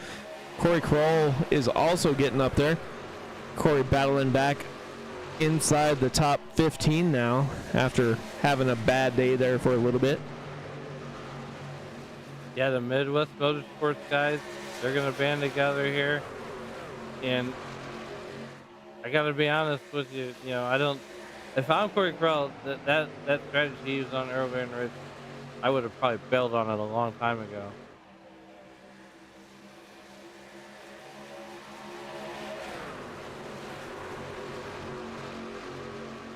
Corey Kroll is also getting up there. Corey battling back inside the top 15 now after having a bad day there for a little bit. Yeah, the Midwest Motorsports guys, they're going to band together here. And I got to be honest with you, you know, I don't, if I'm Corey Kroll, that strategy he used on earlier in the race, I would have probably bailed on it a long time ago.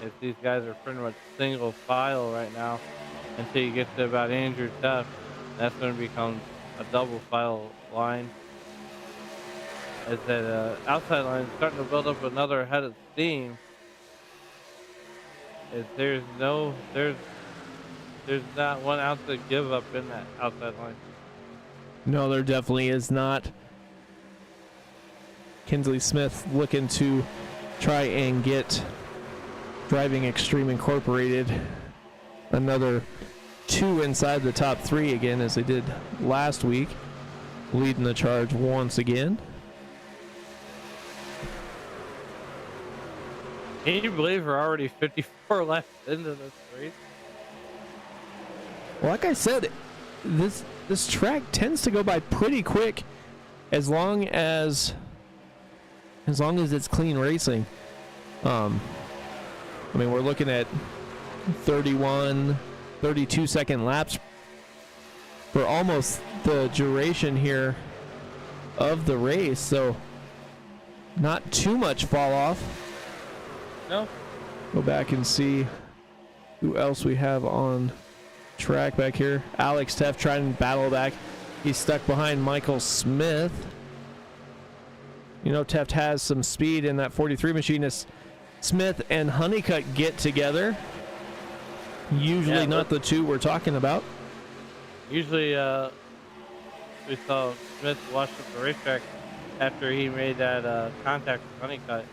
If these guys are pretty much single file right now until you get to about Andrew Taft, that's going to become a double file line. As that outside line is starting to build up another head of steam. As there's not 1 ounce of give up in that outside line. No, there definitely is not. Kinsley Smith looking to try and get Driving Extreme Incorporated another 2 inside the top 3 again, as they did last week, leading the charge once again. Can you believe we're already 54 laps into this race? Well, like I said, this track tends to go by pretty quick as long as it's clean racing. I mean, we're looking at 31, 32 second laps for almost the duration here of the race, so not too much fall off. No. Go back and see who else we have on track back here. Alex Teff trying to battle back. He's stuck behind Michael Smith. You know, Teff has some speed in that 43 machine. As Smith and Honeycutt get together. Usually not the two we're talking about. Usually we saw Smith wash up the racetrack after he made that contact with Honeycutt.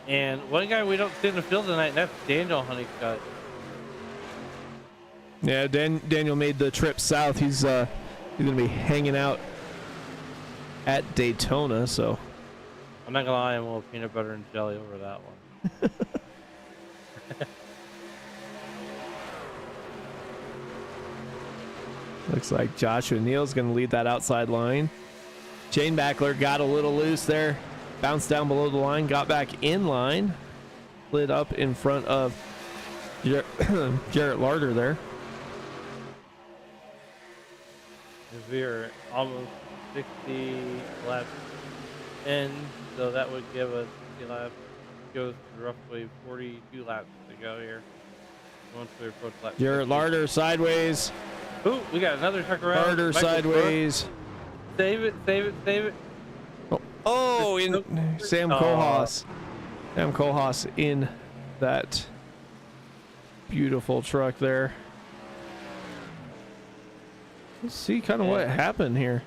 And one guy we don't see in the field tonight, and that's Daniel Honeycutt. Yeah, Daniel made the trip south. He's going to be hanging out at Daytona, so. I'm not going to lie, I'm a little peanut butter and jelly over that one. Looks like Joshua Neal's going to lead that outside line. Shane Backler got a little loose there. Bounced down below the line, got back in line. Slid up in front of Jarrett Larder there. We are almost 60 laps in, so that would give us 60 laps. Goes to roughly 42 laps to go here once we approach lap 50. Jarrett Larder sideways. Ooh, we got another truck around. Larder sideways. Save it, save it, save it. Oh, in Sam Kohlhaas. Sam Kohlhaas in that beautiful truck there. Let's see kind of what happened here.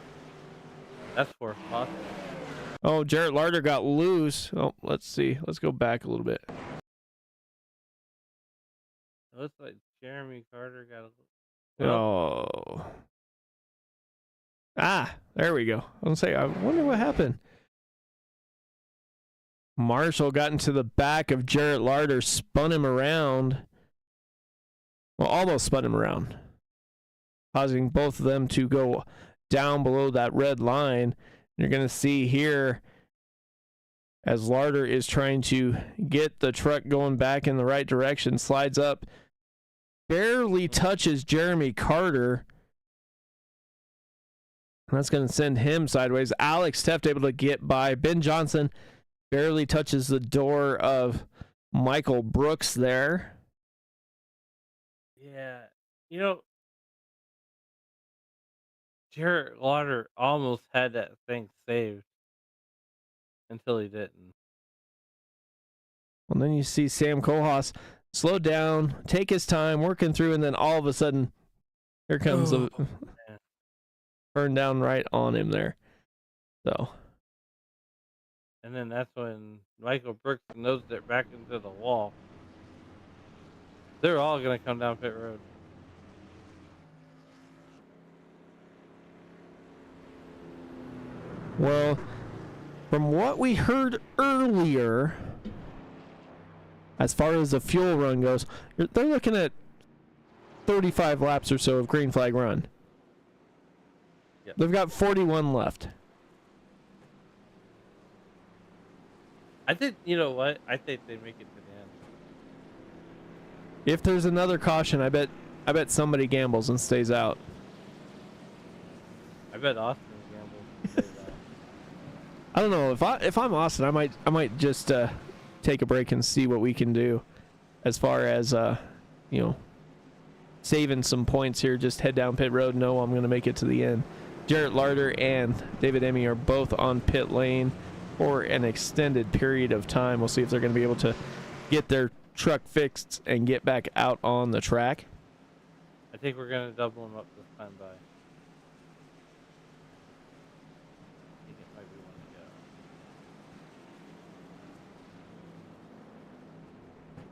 That's for us. Oh, Jarrett Larder got loose. Oh, let's see. Let's go back a little bit. It looks like Jeremy Carter got a Oh. Ah, there we go. I was going to say, I wonder what happened. Marshall got into the back of Jarrett Larder, spun him around. Well, almost spun him around, causing both of them to go down below that red line. You're going to see here as Larder is trying to get the truck going back in the right direction, slides up, barely touches Jeremy Carter. That's going to send him sideways. Alex Teft able to get by. Ben Johnson barely touches the door of Michael Brooks there. Yeah. You know, Jarrett Lauder almost had that thing saved until he didn't. Well, then you see Sam Kohlhaas slow down, take his time, working through, and then all of a sudden, here comes a burn down right on him there. So. And then that's when Michael Brooks nosed it back into the wall. They're all going to come down pit road. Well, from what we heard earlier, as far as the fuel run goes, they're looking at 35 laps or so of green flag run. Yep. They've got 41 left. I think, you know what? I think they make it to the end. If there's another caution, I bet somebody gambles and stays out. I bet Austin gambles and stays out. I don't know, if I'm Austin, I might just take a break and see what we can do as far as saving some points here. Just head down pit road. No, I'm going to make it to the end. Jarrett Larder and David Emmy are both on pit lane for an extended period of time. We'll see if they're going to be able to get their truck fixed and get back out on the track. I think we're going to double them up this time by. I think it might be one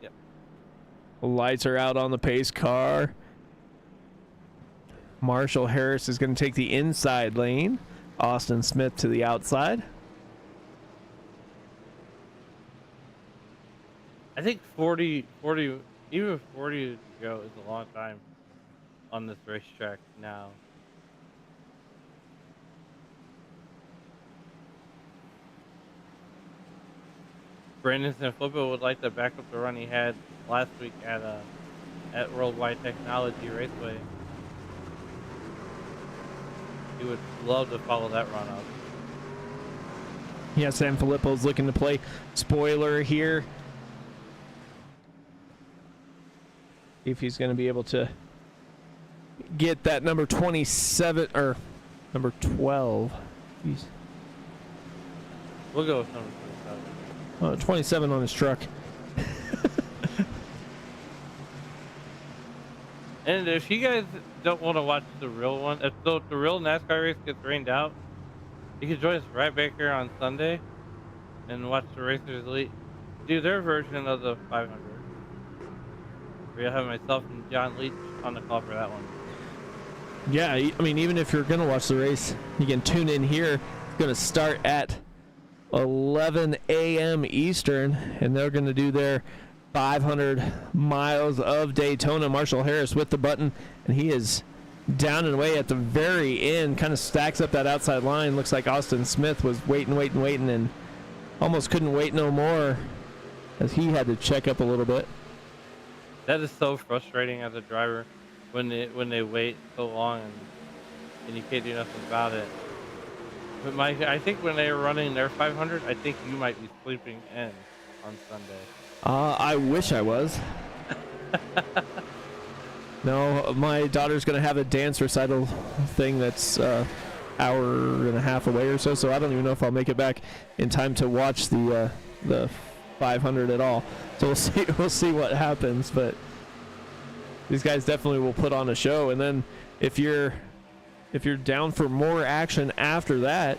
to go. Yep. Lights are out on the pace car. Marshall Harris is going to take the inside lane. Austin Smith to the outside. I think 40, even 40 to go is a long time on this racetrack now. Brandon Sanfilippo would like to back up the run he had last week at Worldwide Technology Raceway. He would love to follow that run up. Yeah, Sanfilippo's looking to play spoiler here. See if he's going to be able to get that number 27 or number 12. Jeez. We'll go with number 27. 27 on his truck. And if you guys don't want to watch the real one, if the real NASCAR race gets rained out, you can join us right back here on Sunday and watch the Racers Elite do their version of the 500. We'll have myself and John Leach on the call for that one. Yeah, I mean, even if you're going to watch the race, you can tune in here. It's going to start at 11 a.m. Eastern, and they're going to do their 500 miles of Daytona. Marshall Harris with the button, and he is down and away at the very end, kind of stacks up that outside line. Looks like Austin Smith was waiting, and almost couldn't wait no more as he had to check up a little bit. That is so frustrating as a driver when they wait so long and you can't do nothing about it. But Mike, I think when they were running their 500, I think you might be sleeping in on Sunday. I wish I was. No, my daughter's going to have a dance recital thing that's hour and a half away or so, so I don't even know if I'll make it back in time to watch the 500 at all. So we'll see what happens, but these guys definitely will put on a show. And then if you're down for more action after that,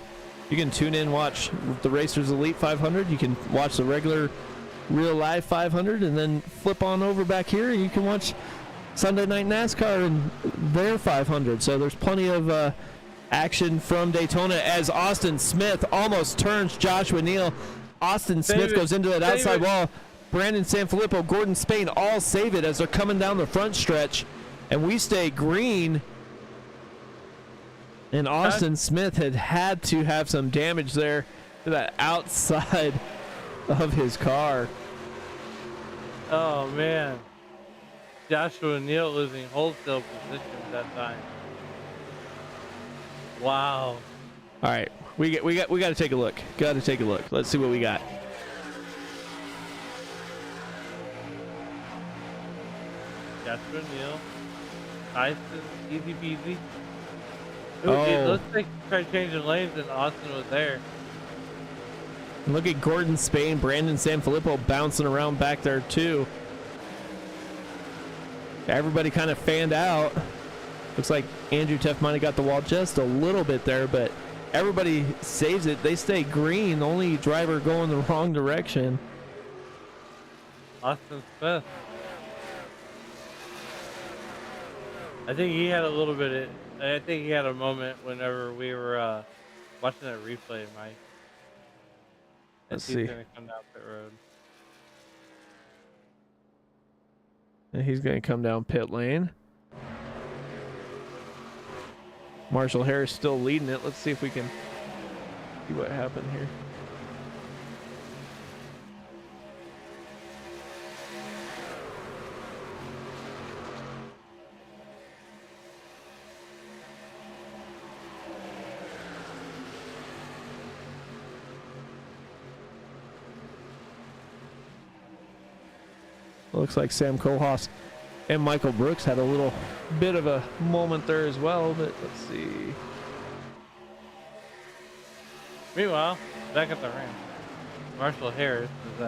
you can tune in, watch the Racers Elite 500. You can watch the regular real live 500, and then flip on over back here. You can watch Sunday Night NASCAR and their 500. So there's plenty of action from Daytona as Austin Smith almost turns Joshua Neal. Austin Smith goes into that outside wall. Brandon Sanfilippo, Gordon Spain all save it as they're coming down the front stretch, and we stay green. And Austin Smith had to have some damage there to that outside of his car. Oh man, Joshua Neal losing wholesale position at that time. Wow. All right, we got to take a look. Got to take a look. Let's see what we got. Jasper Neal. Nice, easy peasy. Oh. It looks like he tried changing lanes and Austin was there. Look at Gordon Spain, Brandon Sanfilippo bouncing around back there too. Everybody kind of fanned out. Looks like Andrew Teff might have got the wall just a little bit there, but everybody saves it. They stay green. The only driver going the wrong direction. Austin Smith. I think he had a little bit. I think he had a moment whenever we were watching that replay, Mike. Let's He's see. gonna come down pit road. And he's going to come down pit lane. Marshall Harris still leading it. Let's see if we can see what happened here. Looks like Sam Kohlhaas and Michael Brooks had a little bit of a moment there as well, but let's see. Meanwhile, back at the ramp, Marshall Harris is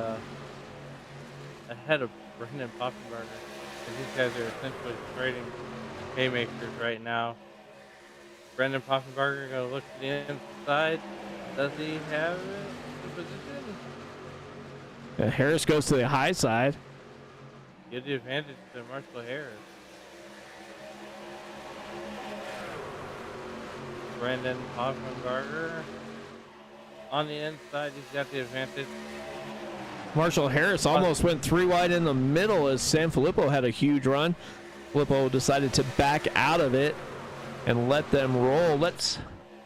ahead of Brendan Poffenbarger. These guys are essentially trading haymakers right now. Brendan Poffenbarger gonna look to the inside. Does he have it? The position? Harris goes to the high side. Give the advantage to Marshall Harris. Brendan Poffenbarger on the inside. He's got the advantage. Marshall Harris almost went 3 wide in the middle as Sanfilippo had a huge run. Filippo decided to back out of it and let them roll. Let's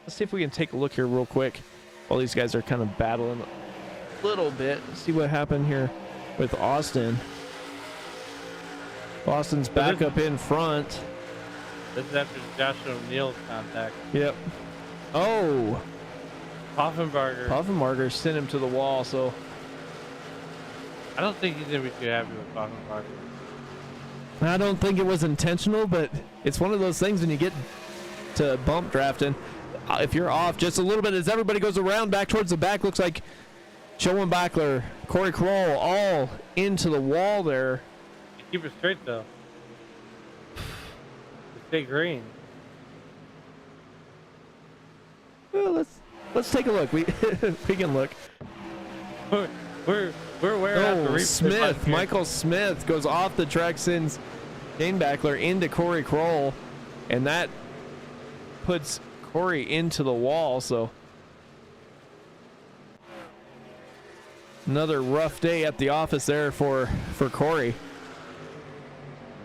see if we can take a look here real quick while these guys are kind of battling a little bit. See what happened here with Austin. Austin's back up in front. This is after Josh O'Neill's contact. Yep. Oh, Poffenbarger sent him to the wall, so I don't think he's gonna be too happy with Poffenbarger. I don't think it was intentional, but it's one of those things when you get to bump drafting. If you're off just a little bit as everybody goes around back towards the back, looks like Schoenbachler, Corey Kroll all into the wall there. Keep it straight though. Stay green. Well, let's take a look. We we can look. We're wearing out the replay Smith, button here. Michael Smith goes off the track, sends Schoenbachler into Corey Kroll, and that puts Corey into the wall. So another rough day at the office there for Corey.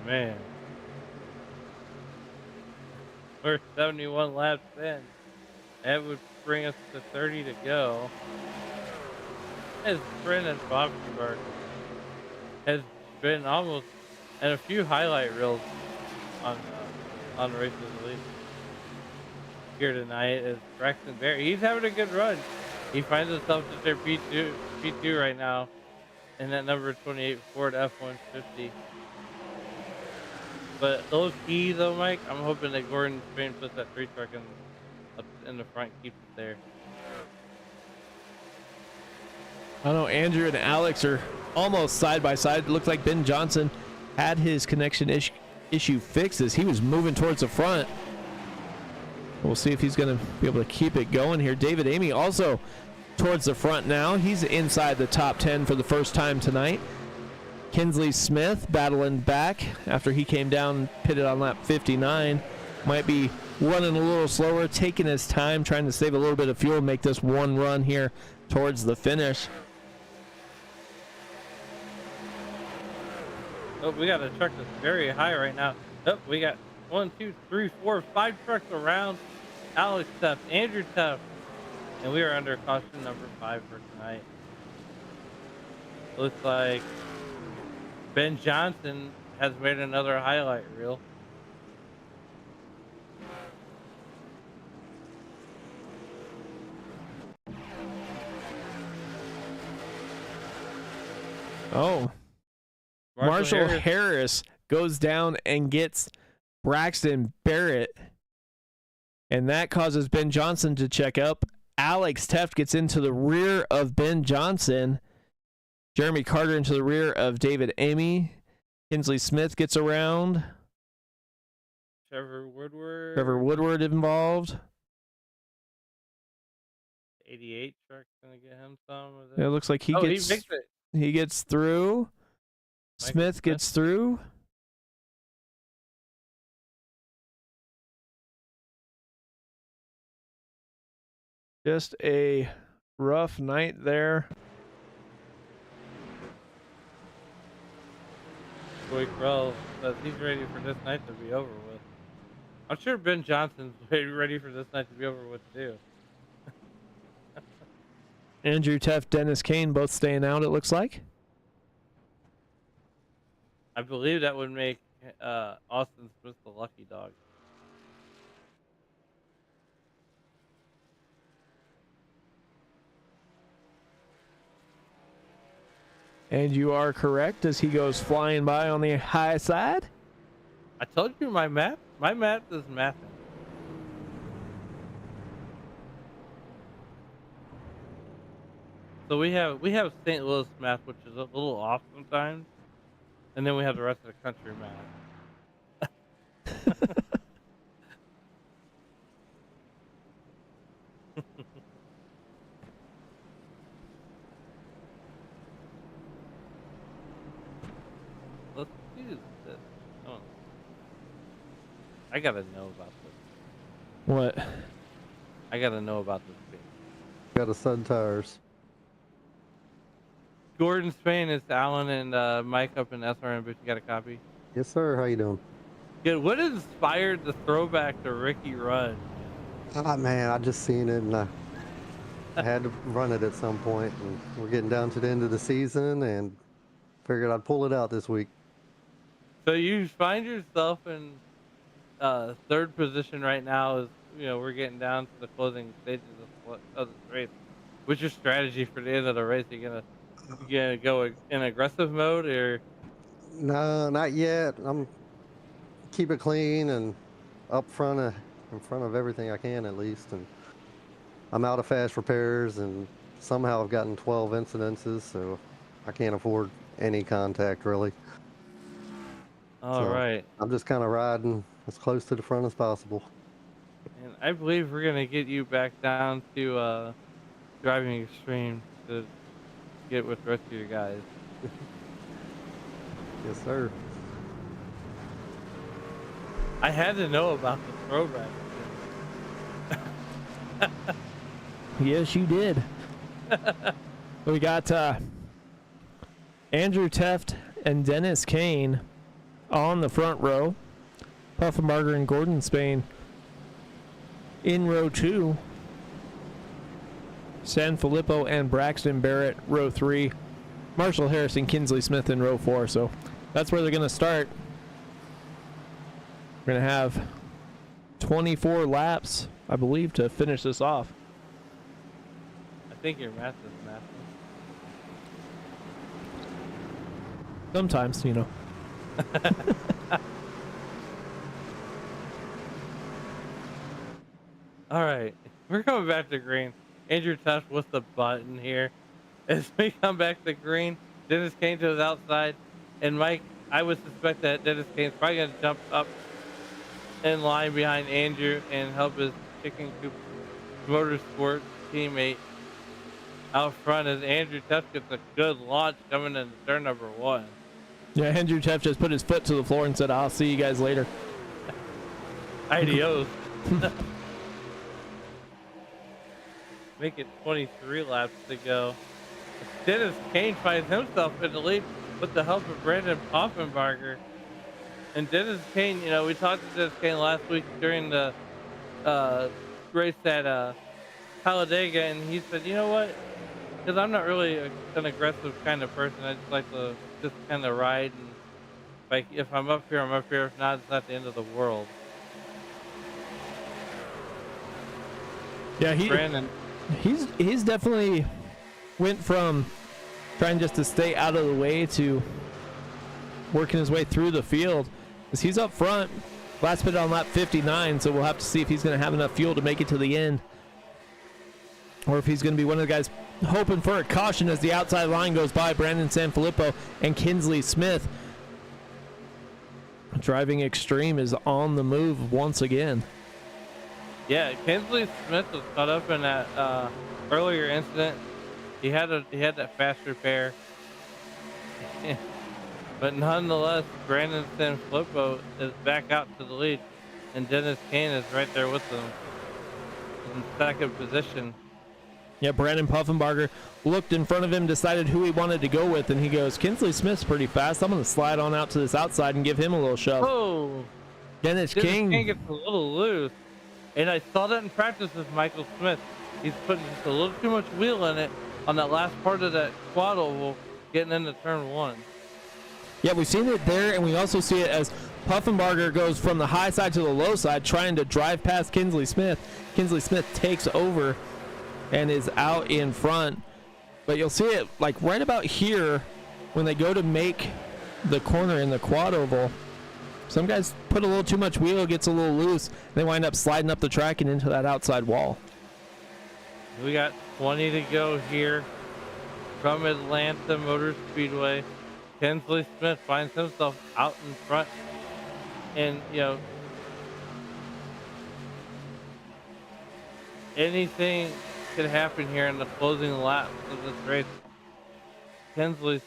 Man. We're 71 laps in. That would bring us to 30 to go. As Brendan Poffenbarger has been almost in a few highlight reels on Races Elite here tonight is Braxton Berry. He's having a good run. He finds himself at their P2 right now in that number 28 Ford F-150. But those keys though, Mike, I'm hoping that Gordon Spain puts that 3 truck up in the front, keeps it there. I know Andrew and Alex are almost side by side. It looked like Ben Johnson had his connection issue fixed as he was moving towards the front. We'll see if he's going to be able to keep it going here. David Amy also towards the front now. He's inside the top 10 for the first time tonight. Kinsley Smith battling back after he came down, pitted on lap 59. Might be running a little slower, taking his time, trying to save a little bit of fuel, make this one run here towards the finish. Oh, we got a truck that's very high right now. Oh, we got 1, 2, 3, 4, 5 trucks around Alex Teff, Andrew Teff, and we are under caution number 5 for tonight. Looks like Ben Johnson has made another highlight reel. Oh, Marshall Harris goes down and gets Braxton Barrett, and that causes Ben Johnson to check up. Alex Teft gets into the rear of Ben Johnson. Jeremy Carter into the rear of David Amy. Kinsley Smith gets around. Trevor Woodward involved. 88 truck's gonna get him some of It looks like he gets through. Smith gets through. Just a rough night there. Joey Krell says he's ready for this night to be over with. I'm sure Ben Johnson's ready for this night to be over with too. Andrew Teff, Dennis Kane both staying out, it looks like. I believe that would make Austin Smith the lucky dog. And you are correct as he goes flying by on the high side. I told you my map is mathing. So we have St. Louis map, which is a little off sometimes, and then we have the rest of the country map. Let's use this. Oh. I gotta know about this. What? I gotta know about this thing. Got a Sun Tires. Gordon Spain is Alan and Mike up in SRM, but you got a copy? Yes, sir. How you doing? Good. What inspired the throwback to Ricky Rudd? Ah, man, I just seen it and I had to run it at some point. And we're getting down to the end of the season and figured I'd pull it out this week. So you find yourself in third position right now as, you know, we're getting down to the closing stages of the race. What's your strategy for the end of the race? Are you gonna go in aggressive mode or? No, not yet. I'm keep it clean and in front of everything I can at least. And I'm out of fast repairs and somehow I've gotten 12 incidences, so I can't afford any contact really. All right. I'm just kind of riding as close to the front as possible. And I believe we're gonna get you back down to driving extreme to get with the rest of your guys. Yes, sir. I had to know about the throwback. Yes, you did. We got Andrew Teft and Dennis Kane on the front row. Puffenbarger and Gordon Spain in row 2. San Filippo and Braxton Barrett, row 3. Marshall Harris and Kinsley Smith in row 4. So that's where they're going to start. We're going to have 24 laps, I believe, to finish this off. I think your math is math. Sometimes, you know. All right, we're coming back to green. Andrew Tush with the button here. As we come back to green, Dennis Kane to the outside. And Mike, I would suspect that Dennis Kane's probably going to jump up in line behind Andrew and help his Chicken Coop Motorsport teammate out front as Andrew Tush gets a good launch coming in turn number 1. Yeah, Andrew Tush just put his foot to the floor and said, I'll see you guys later. Adios. Make it 23 laps to go. Dennis Kane finds himself in the lead with the help of Brandon Poffenbarger. And Dennis Kane, you know, we talked to Dennis Kane last week during the race at Talladega, and he said, you know what? Because I'm not really an aggressive kind of person. I just like to just kind of ride. And like, if I'm up here, I'm up here. If not, it's not the end of the world. Yeah, Brandon. he's definitely went from trying just to stay out of the way, to working his way through the field. As he's up front, last pit on lap 59, so we'll have to see if he's going to have enough fuel to make it to the end, or if he's going to be one of the guys hoping for a caution as the outside line goes by. Brandon Sanfilippo and Kinsley Smith. Driving Extreme is on the move once again. Yeah, Kinsley Smith was caught up in that earlier incident. He had that fast repair. But nonetheless, Brandon Sanfilippo is back out to the lead, and Dennis Kane is right there with them in second position. Yeah, Brandon Puffenbarger looked in front of him, decided who he wanted to go with, and he goes, Kinsley Smith's pretty fast. I'm going to slide on out to this outside and give him a little shove. Oh! Dennis King King gets a little loose. And I saw that in practice with Michael Smith. He's putting just a little too much wheel in it on that last part of that quad oval getting into turn 1. Yeah, we've seen it there, and we also see it as Puffenbarger goes from the high side to the low side, trying to drive past Kinsley Smith. Kinsley Smith takes over and is out in front. But you'll see it like right about here when they go to make the corner in the quad oval. Some guys put a little too much wheel, gets a little loose, and they wind up sliding up the track and into that outside wall. We got 20 to go here from Atlanta Motor Speedway. Kinsley Smith finds himself out in front, and anything could happen here in the closing laps of this race. Kinsley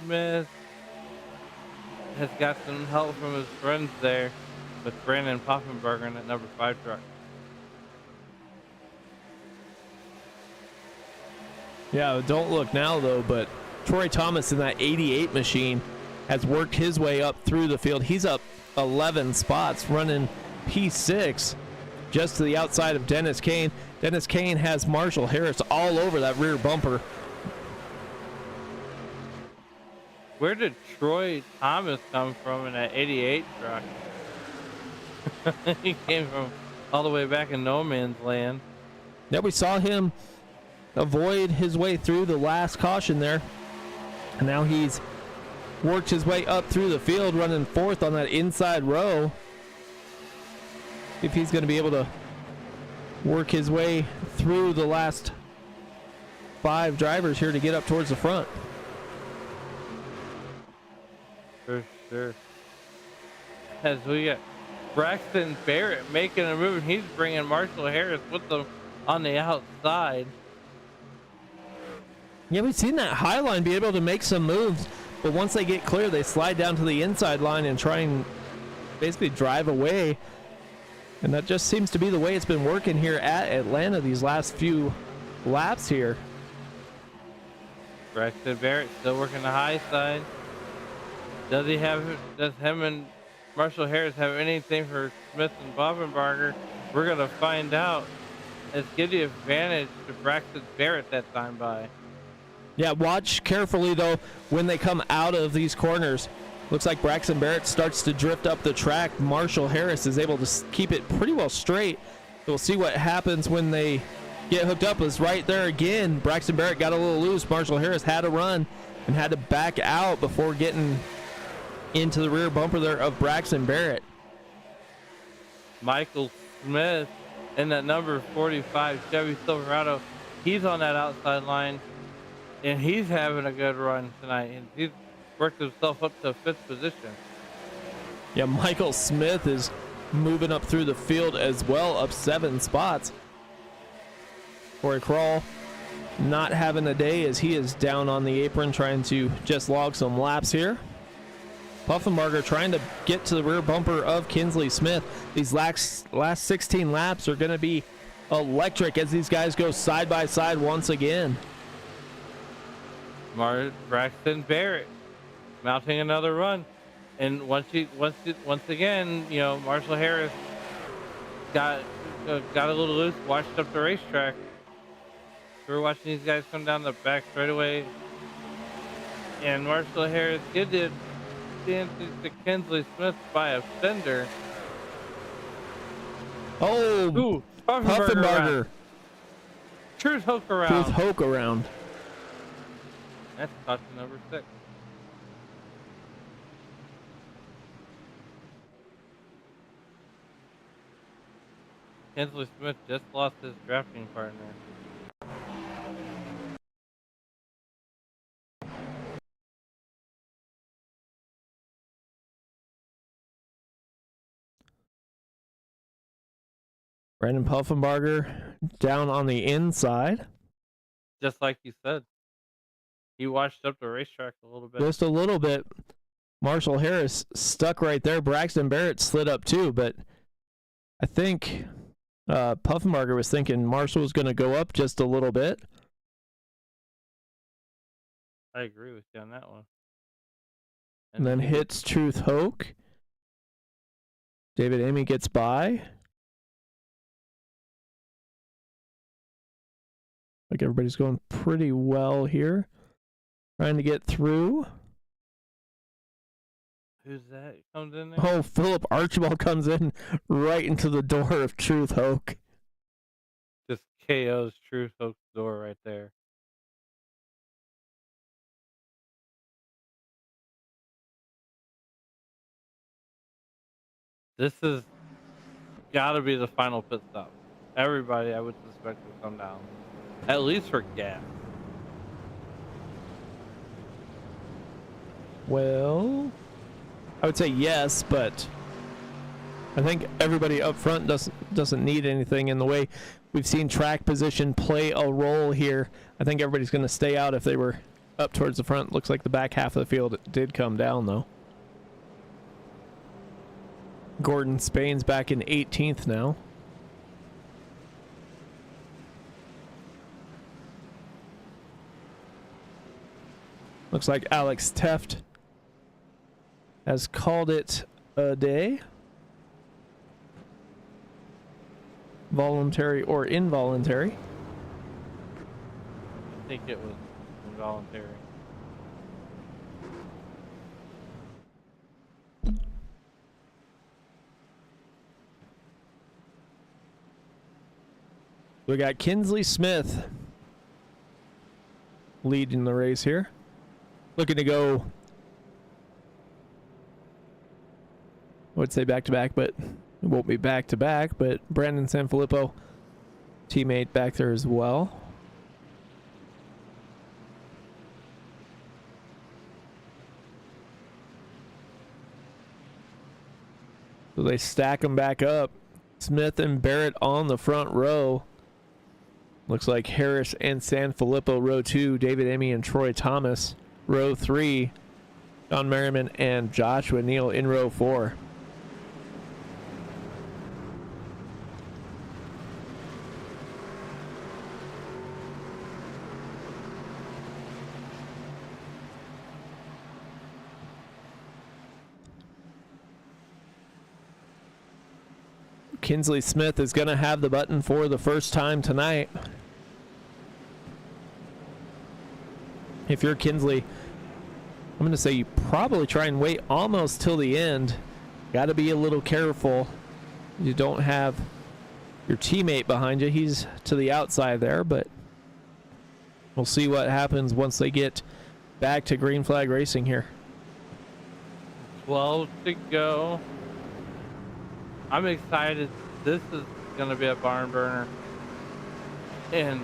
Smith has got some help from his friends there with Brandon Poffenberger in that number 5 truck. Yeah, don't look now though, but Troy Thomas in that 88 machine has worked his way up through the field. He's up 11 spots, running P6 just to the outside of Dennis Kane. Dennis Kane has Marshall Harris all over that rear bumper. Where did Troy Thomas come from in that 88 truck? He came from all the way back in no man's land. Yeah, we saw him avoid his way through the last caution there. And now he's worked his way up through the field, running fourth on that inside row. If he's going to be able to work his way through the last 5 drivers here to get up towards the front. For sure. As we got Braxton Barrett making a move, and he's bringing Marshall Harris with them on the outside. Yeah, we've seen that high line be able to make some moves, but once they get clear, they slide down to the inside line and try and basically drive away. And that just seems to be the way it's been working here at Atlanta these last few laps here. Braxton Barrett still working the high side. Does him and Marshall Harris have anything for Smith and Bobenbarger? We're going to find out. Let's give the advantage to Braxton Barrett that time by. Yeah, watch carefully, though, when they come out of these corners. Looks like Braxton Barrett starts to drift up the track. Marshall Harris is able to keep it pretty well straight. We'll see what happens when they get hooked up. Is right there again. Braxton Barrett got a little loose. Marshall Harris had to run and had to back out before getting into the rear bumper there of Braxton Barrett. Michael Smith in that number 45 Chevy Silverado. He's on that outside line, and he's having a good run tonight. And he's worked himself up to 5th position. Yeah, Michael Smith is moving up through the field as well, up 7 spots. Corey Krall not having a day as he is down on the apron trying to just log some laps here. Puffenbarger trying to get to the rear bumper of Kinsley Smith. These last 16 laps are going to be electric as these guys go side by side once again. Braxton Barrett mounting another run, and once again, Marshall Harris got a little loose, washed up the racetrack. We're watching these guys come down the back straightaway, and Marshall Harris did it to Kinsley Smith by a fender. Oh, Ooh, Puffenbarger. Truth hook around. Truth hook around. That's caution number 6. Kinsley Smith just lost his drafting partner. Brandon Puffenbarger down on the inside. Just like you said. He washed up the racetrack a little bit. Just a little bit. Marshall Harris stuck right there. Braxton Barrett slid up too, but I think Puffenbarger was thinking Marshall was going to go up just a little bit. I agree with you on that one. And then hits Truth Hoke. David Amy gets by. Like everybody's going pretty well here. Trying to get through. Who's that? Comes in there? Oh, Philip Archibald comes in right into the door of Truth Hoke. Just KO's Truth Hoke's door right there. This has got to be the final pit stop. Everybody, I would suspect, will come down. At least for gas. Well, I would say yes, but I think everybody up front doesn't need anything in the way. We've seen track position play a role here. I think everybody's going to stay out if they were up towards the front. Looks like the back half of the field did come down, though. Gordon Spain's back in 18th now. Looks like Alex Teft has called it a day. Voluntary or involuntary. I think it was involuntary. We got Kinsley Smith leading the race here. Looking to go, I would say back-to-back, but it won't be back-to-back. But Brandon Sanfilippo, teammate back there as well. So they stack them back up. Smith and Barrett on the front row. Looks like Harris and Sanfilippo, row 2. David Amy and Troy Thomas, row 3. John Merriman and Joshua Neal in row 4. Kinsley Smith is going to have the button for the first time tonight. If you're Kinsley, I'm going to say you probably try and wait almost till the end. Got to be a little careful. You don't have your teammate behind you. He's to the outside there, but we'll see what happens once they get back to green flag racing here. 12 to go. I'm excited. This is going to be a barn burner. And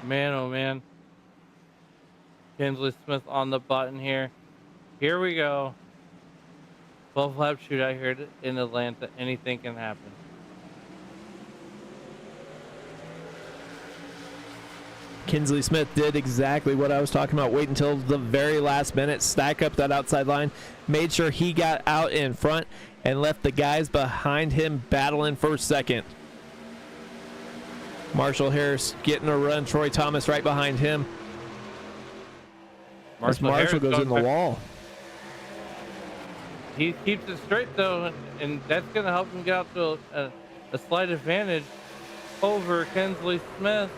man, oh man. Kinsley Smith on the button here. Here we go. 12 lap shootout here in Atlanta. Anything can happen. Kinsley Smith did exactly what I was talking about. Wait until the very last minute, stack up that outside line, made sure he got out in front and left the guys behind him battling for second. Marshall Harris getting a run. Troy Thomas right behind him. Marshall goes in the wall. He keeps it straight though, and that's going to help him get out to a slight advantage over Kinsley Smith.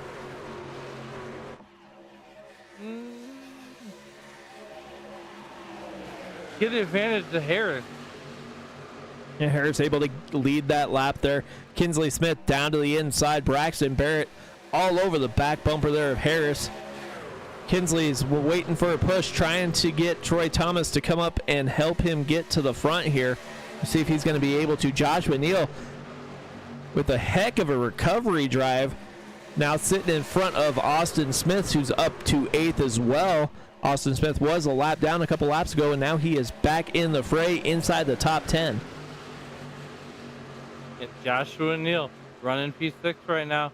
Get the advantage to Harris. Yeah, Harris able to lead that lap there. Kinsley Smith down to the inside. Braxton Barrett all over the back bumper there of Harris. Kinsley's waiting for a push, trying to get Troy Thomas to come up and help him get to the front here. See if he's going to be able to. Joshua Neal with a heck of a recovery drive. Now sitting in front of Austin Smith, who's up to 8th as well. Austin Smith was a lap down a couple laps ago, and now he is back in the fray inside the top 10. It's Joshua Neal running P6 right now,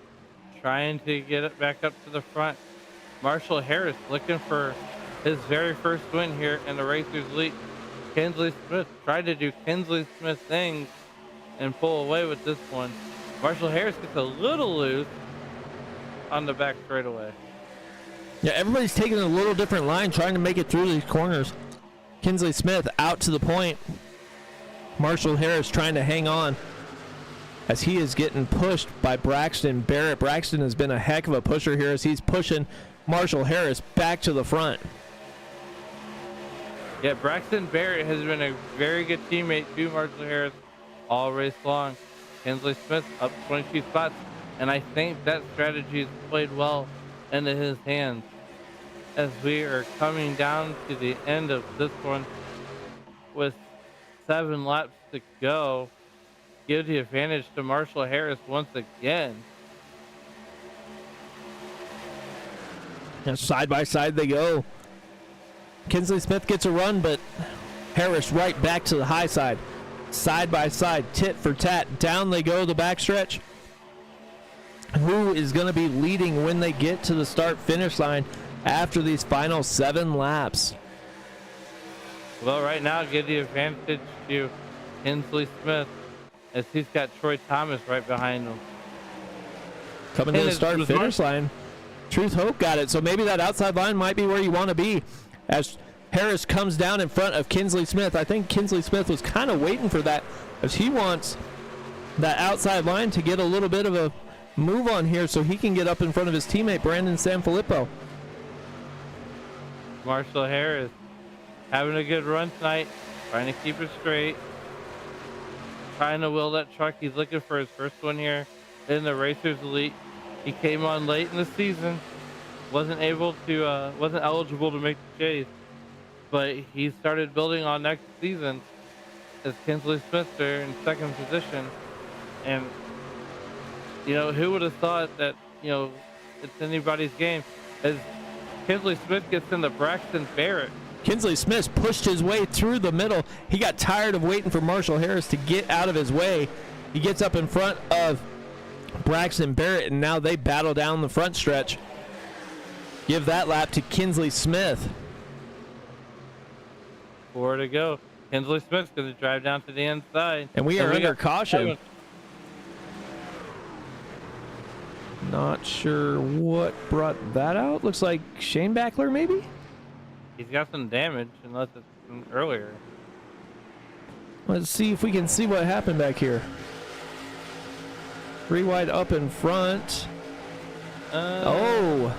trying to get it back up to the front. Marshall Harris looking for his very first win here in the Racers Elite. Kinsley Smith tried to do Kinsley Smith things and pull away with this one. Marshall Harris gets a little loose on the back straightaway. Yeah, everybody's taking a little different line, trying to make it through these corners. Kinsley Smith out to the point. Marshall Harris trying to hang on as he is getting pushed by Braxton Barrett. Braxton has been a heck of a pusher here as he's pushing Marshall Harris back to the front. Yeah, Braxton Barrett has been a very good teammate to Marshall Harris all race long. Kinsley Smith up 22 spots, and I think that strategy has played well into his hands as we are coming down to the end of this one with 7 laps to go. Give the advantage to Marshall Harris once again. And side by side they go. Kinsley Smith gets a run, but Harris right back to the high side. Side by side, tit for tat. Down they go the backstretch. Who is going to be leading when they get to the start-finish line after these final 7 laps? Well, right now, give the advantage to Kinsley Smith as he's got Troy Thomas right behind him. Coming to the start-finish line. Truth Hope got it, so maybe that outside line might be where you want to be as Harris comes down in front of Kinsley Smith. I think Kinsley Smith was kind of waiting for that as he wants that outside line to get a little bit of a move on here so he can get up in front of his teammate Brandon Sanfilippo. Marshall Harris having a good run tonight, trying to keep it straight, trying to wheel that truck. He's looking for his first one here in the Racers Elite. He came on late in the season, wasn't eligible to make the chase, but he started building on next season as Kinsley Smith there in 2nd position. And you know, who would have thought that, you know, it's anybody's game as Kinsley Smith gets into Braxton Barrett. Kinsley Smith pushed his way through the middle. He got tired of waiting for Marshall Harris to get out of his way. He gets up in front of Braxton Barrett, and now they battle down the front stretch. Give that lap to Kinsley Smith. 4 to go. Kinsley Smith's going to drive down to the inside. And we are under caution. 7. Not sure what brought that out. Looks like Shane Backler, maybe? He's got some damage, unless it's from earlier. Let's see if we can see what happened back here. 3 wide up in front. Oh.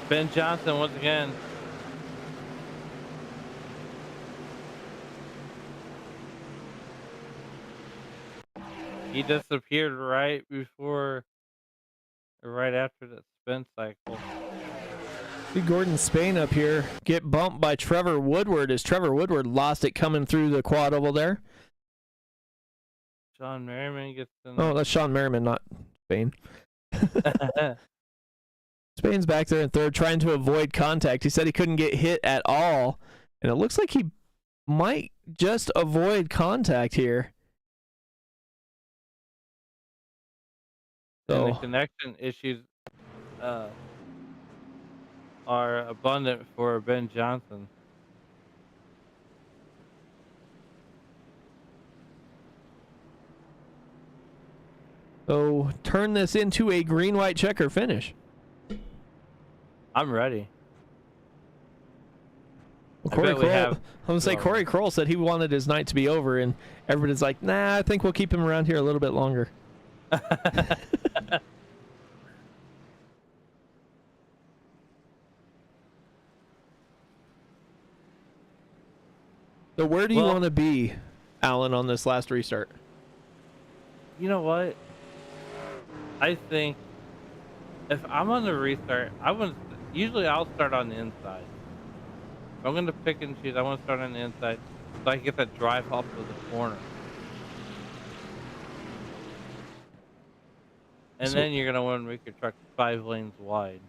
Ben Johnson once again. He disappeared right after the spin cycle. See Gordon Spain up here get bumped by Trevor Woodward as Trevor Woodward lost it coming through the quad oval there. Sean Merriman gets in. Oh, that's Sean Merriman, not Spain. Spain's back there in 3rd trying to avoid contact. He said he couldn't get hit at all, and it looks like he might just avoid contact here. And the So connection issues are abundant for Ben Johnson. So turn this into a green-white checker finish. I'm ready. Well, Corey Kroll, I'm going to say Corey Kroll said he wanted his night to be over, and everybody's like, nah, I think we'll keep him around here a little bit longer. So where do you want to be, Alan, on this last restart? You know what? I think If I'm on the restart, usually I'll start on the inside. If I'm going to pick and choose, I want to start on the inside so I can get that drive off of the corner. And then you're going to want to make your truck 5 lanes wide.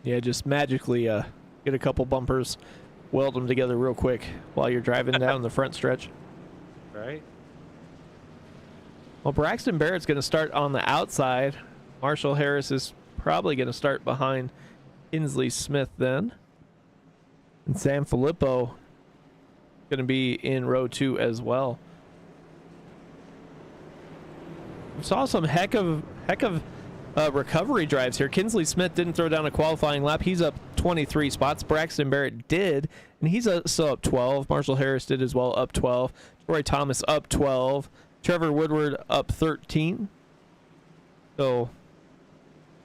Yeah, just magically get a couple bumpers, weld them together real quick while you're driving down the front stretch. Right? Well, Braxton Barrett's going to start on the outside. Marshall Harris is probably going to start behind Kinsley Smith then. And Sam Filippo going to be in row 2 as well. We saw some heck of recovery drives here. Kinsley Smith didn't throw down a qualifying lap. He's up 23 spots. Braxton Barrett did, and he's still up 12. Marshall Harris did as well, up 12. Troy Thomas up 12. Trevor Woodward up 13. So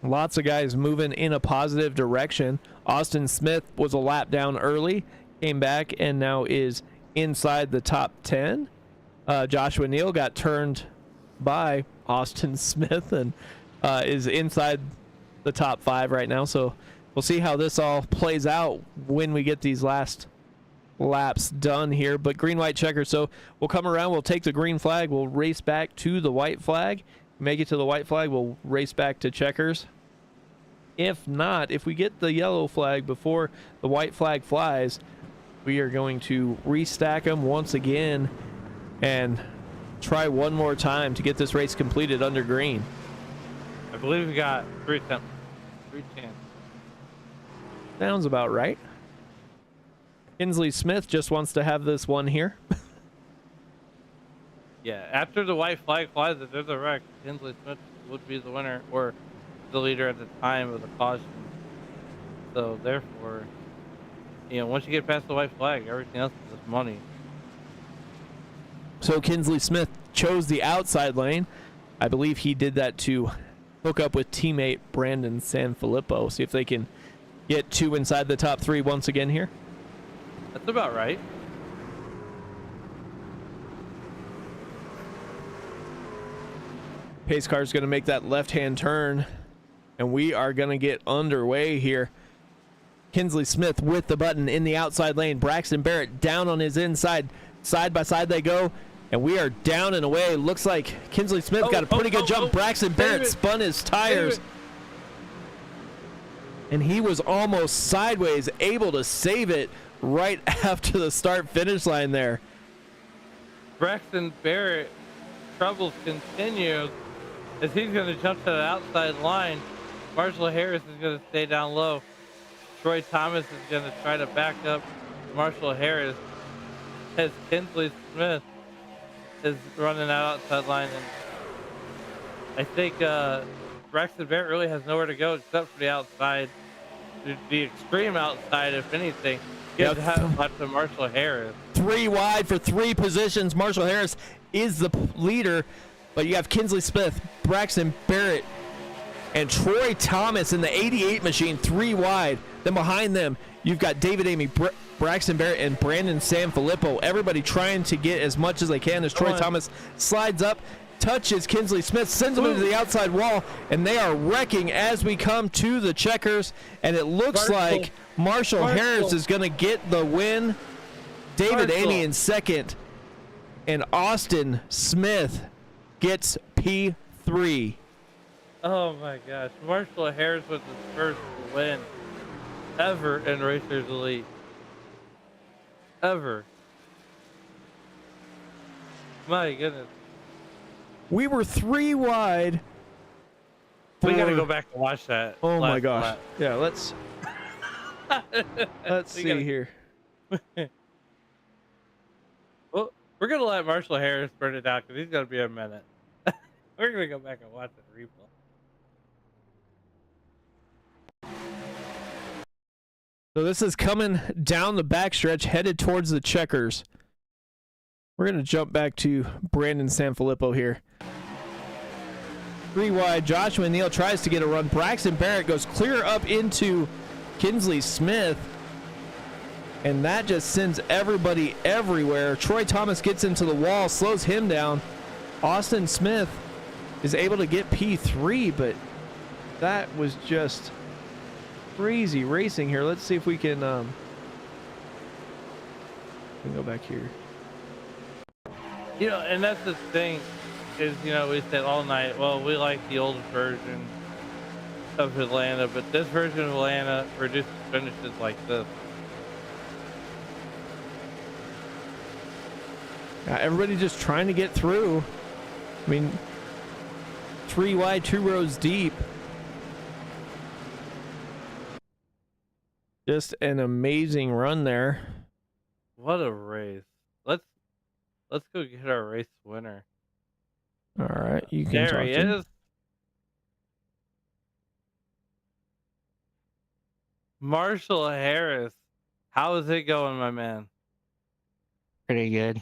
lots of guys moving in a positive direction. Austin Smith was a lap down early, came back, and now is inside the top 10. Joshua Neal got turned by Austin Smith and is inside the top 5 right now. So we'll see how this all plays out when we get these last laps done here. But green, white, checker. So we'll come around, we'll take the green flag, we'll race back to the white flag. Make it to the white flag, we'll race back to checkers. If not, if we get the yellow flag before the white flag flies, we are going to restack them once again and try one more time to get this race completed under green. I believe we got 3 attempts. 3 chances. Sounds about right. Kinsley Smith just wants to have this one here. Yeah, after the white flag flies, if there's a wreck, Kinsley Smith would be the winner or the leader at the time of the caution. So therefore, once you get past the white flag, everything else is just money. So Kinsley Smith chose the outside lane. I believe he did that to hook up with teammate Brandon Sanfilippo. See if they can get 2 inside the top 3 once again here. That's about right. Pace car is going to make that left-hand turn, and we are going to get underway here. Kinsley Smith with the button in the outside lane. Braxton Barrett down on his inside. Side by side they go, and we are down and away. Looks like Kinsley Smith got a pretty good jump. Braxton Barrett spun his tires, and he was almost sideways, able to save it right after the start-finish line there. Braxton Barrett troubles continue as he's going to jump to the outside line. Marshall Harris is going to stay down low. Troy Thomas is going to try to back up Marshall Harris as Kinsley Smith is running out outside line. And I think Braxton Barrett really has nowhere to go except for the outside, the extreme outside, if anything. Gives left to Marshall Harris. 3 wide for 3 positions. Marshall Harris is the leader, but you have Kinsley Smith, Braxton Barrett, and Troy Thomas in the 88 machine, 3 wide. Then behind them, you've got David Amy, Braxton Barrett, and Brandon Sanfilippo. Everybody trying to get as much as they can as Troy Thomas slides up, touches Kinsley Smith, sends him into the outside wall, and they are wrecking as we come to the checkers. And it looks like Marshall Harris is going to get the win. David Amy in second, and Austin Smith gets P3. Oh my gosh, Marshall Harris with his first win ever in Racers Elite. Ever. My goodness. We were 3 wide. We gotta go back and watch that. Oh my gosh. lap. Yeah, let's see here. Well, we're gonna let Marshall Harris burn it out because he's gonna be a minute. We're gonna go back and watch the replay. So this is coming down the backstretch, headed towards the checkers. We're going to jump back to Brandon Sanfilippo here. 3 wide. Joshua Neal tries to get a run. Braxton Barrett goes clear up into Kinsley Smith. And that just sends everybody everywhere. Troy Thomas gets into the wall, slows him down. Austin Smith is able to get P3, but that was just crazy racing here. Let's see if we can go back here. You know, and that's the thing is, you know, we said all night, well, we like the old version of Atlanta, but this version of Atlanta produces finishes like this. Everybody just trying to get through. I mean, 3 wide, 2 rows deep. Just an amazing run there. What a race. Let's go get our race winner. All right, you can There talk he to him. is. Marshall Harris. How is it going, my man? Pretty good.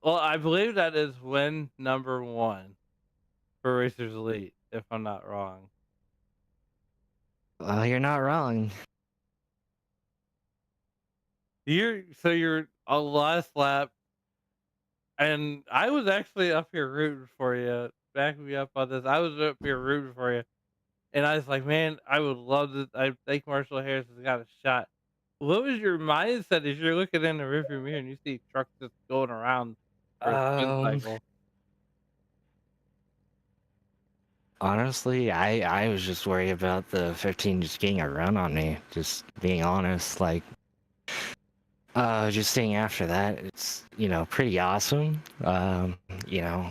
Well, I believe that is win number 1 for Racers Elite, if I'm not wrong. Well, you're not wrong. You're a last lap, and I was actually up here rooting for you. Back me up on this. I was up here rooting for you, and I was like, man, I would love to. I think Marshall Harris has got a shot. What was your mindset as you're looking in the rearview mirror and you see trucks just going around for a spin cycle? Honestly, I was just worried about the 15 just getting a run on me. Just being honest, like, just seeing after that, it's, you know, pretty awesome. You know,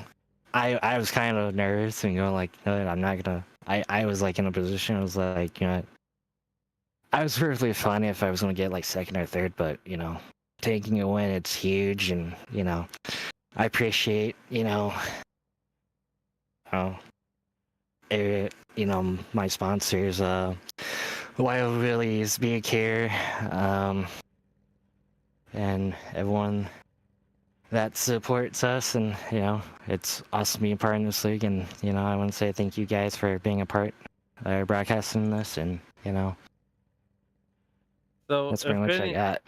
I was kind of nervous and going like, no, I'm not gonna. I was like in a position. I was like, you know, I was perfectly fine if I was gonna get like second or third, but you know, taking a win, it's huge, and you know, I appreciate, you know, you know, my sponsors, Wild Willie's, Be Care, and everyone that supports us, and you know, it's awesome being part of this league, and you know, I want to say thank you guys for being a part, broadcasting this, and you know, So that's pretty much I got.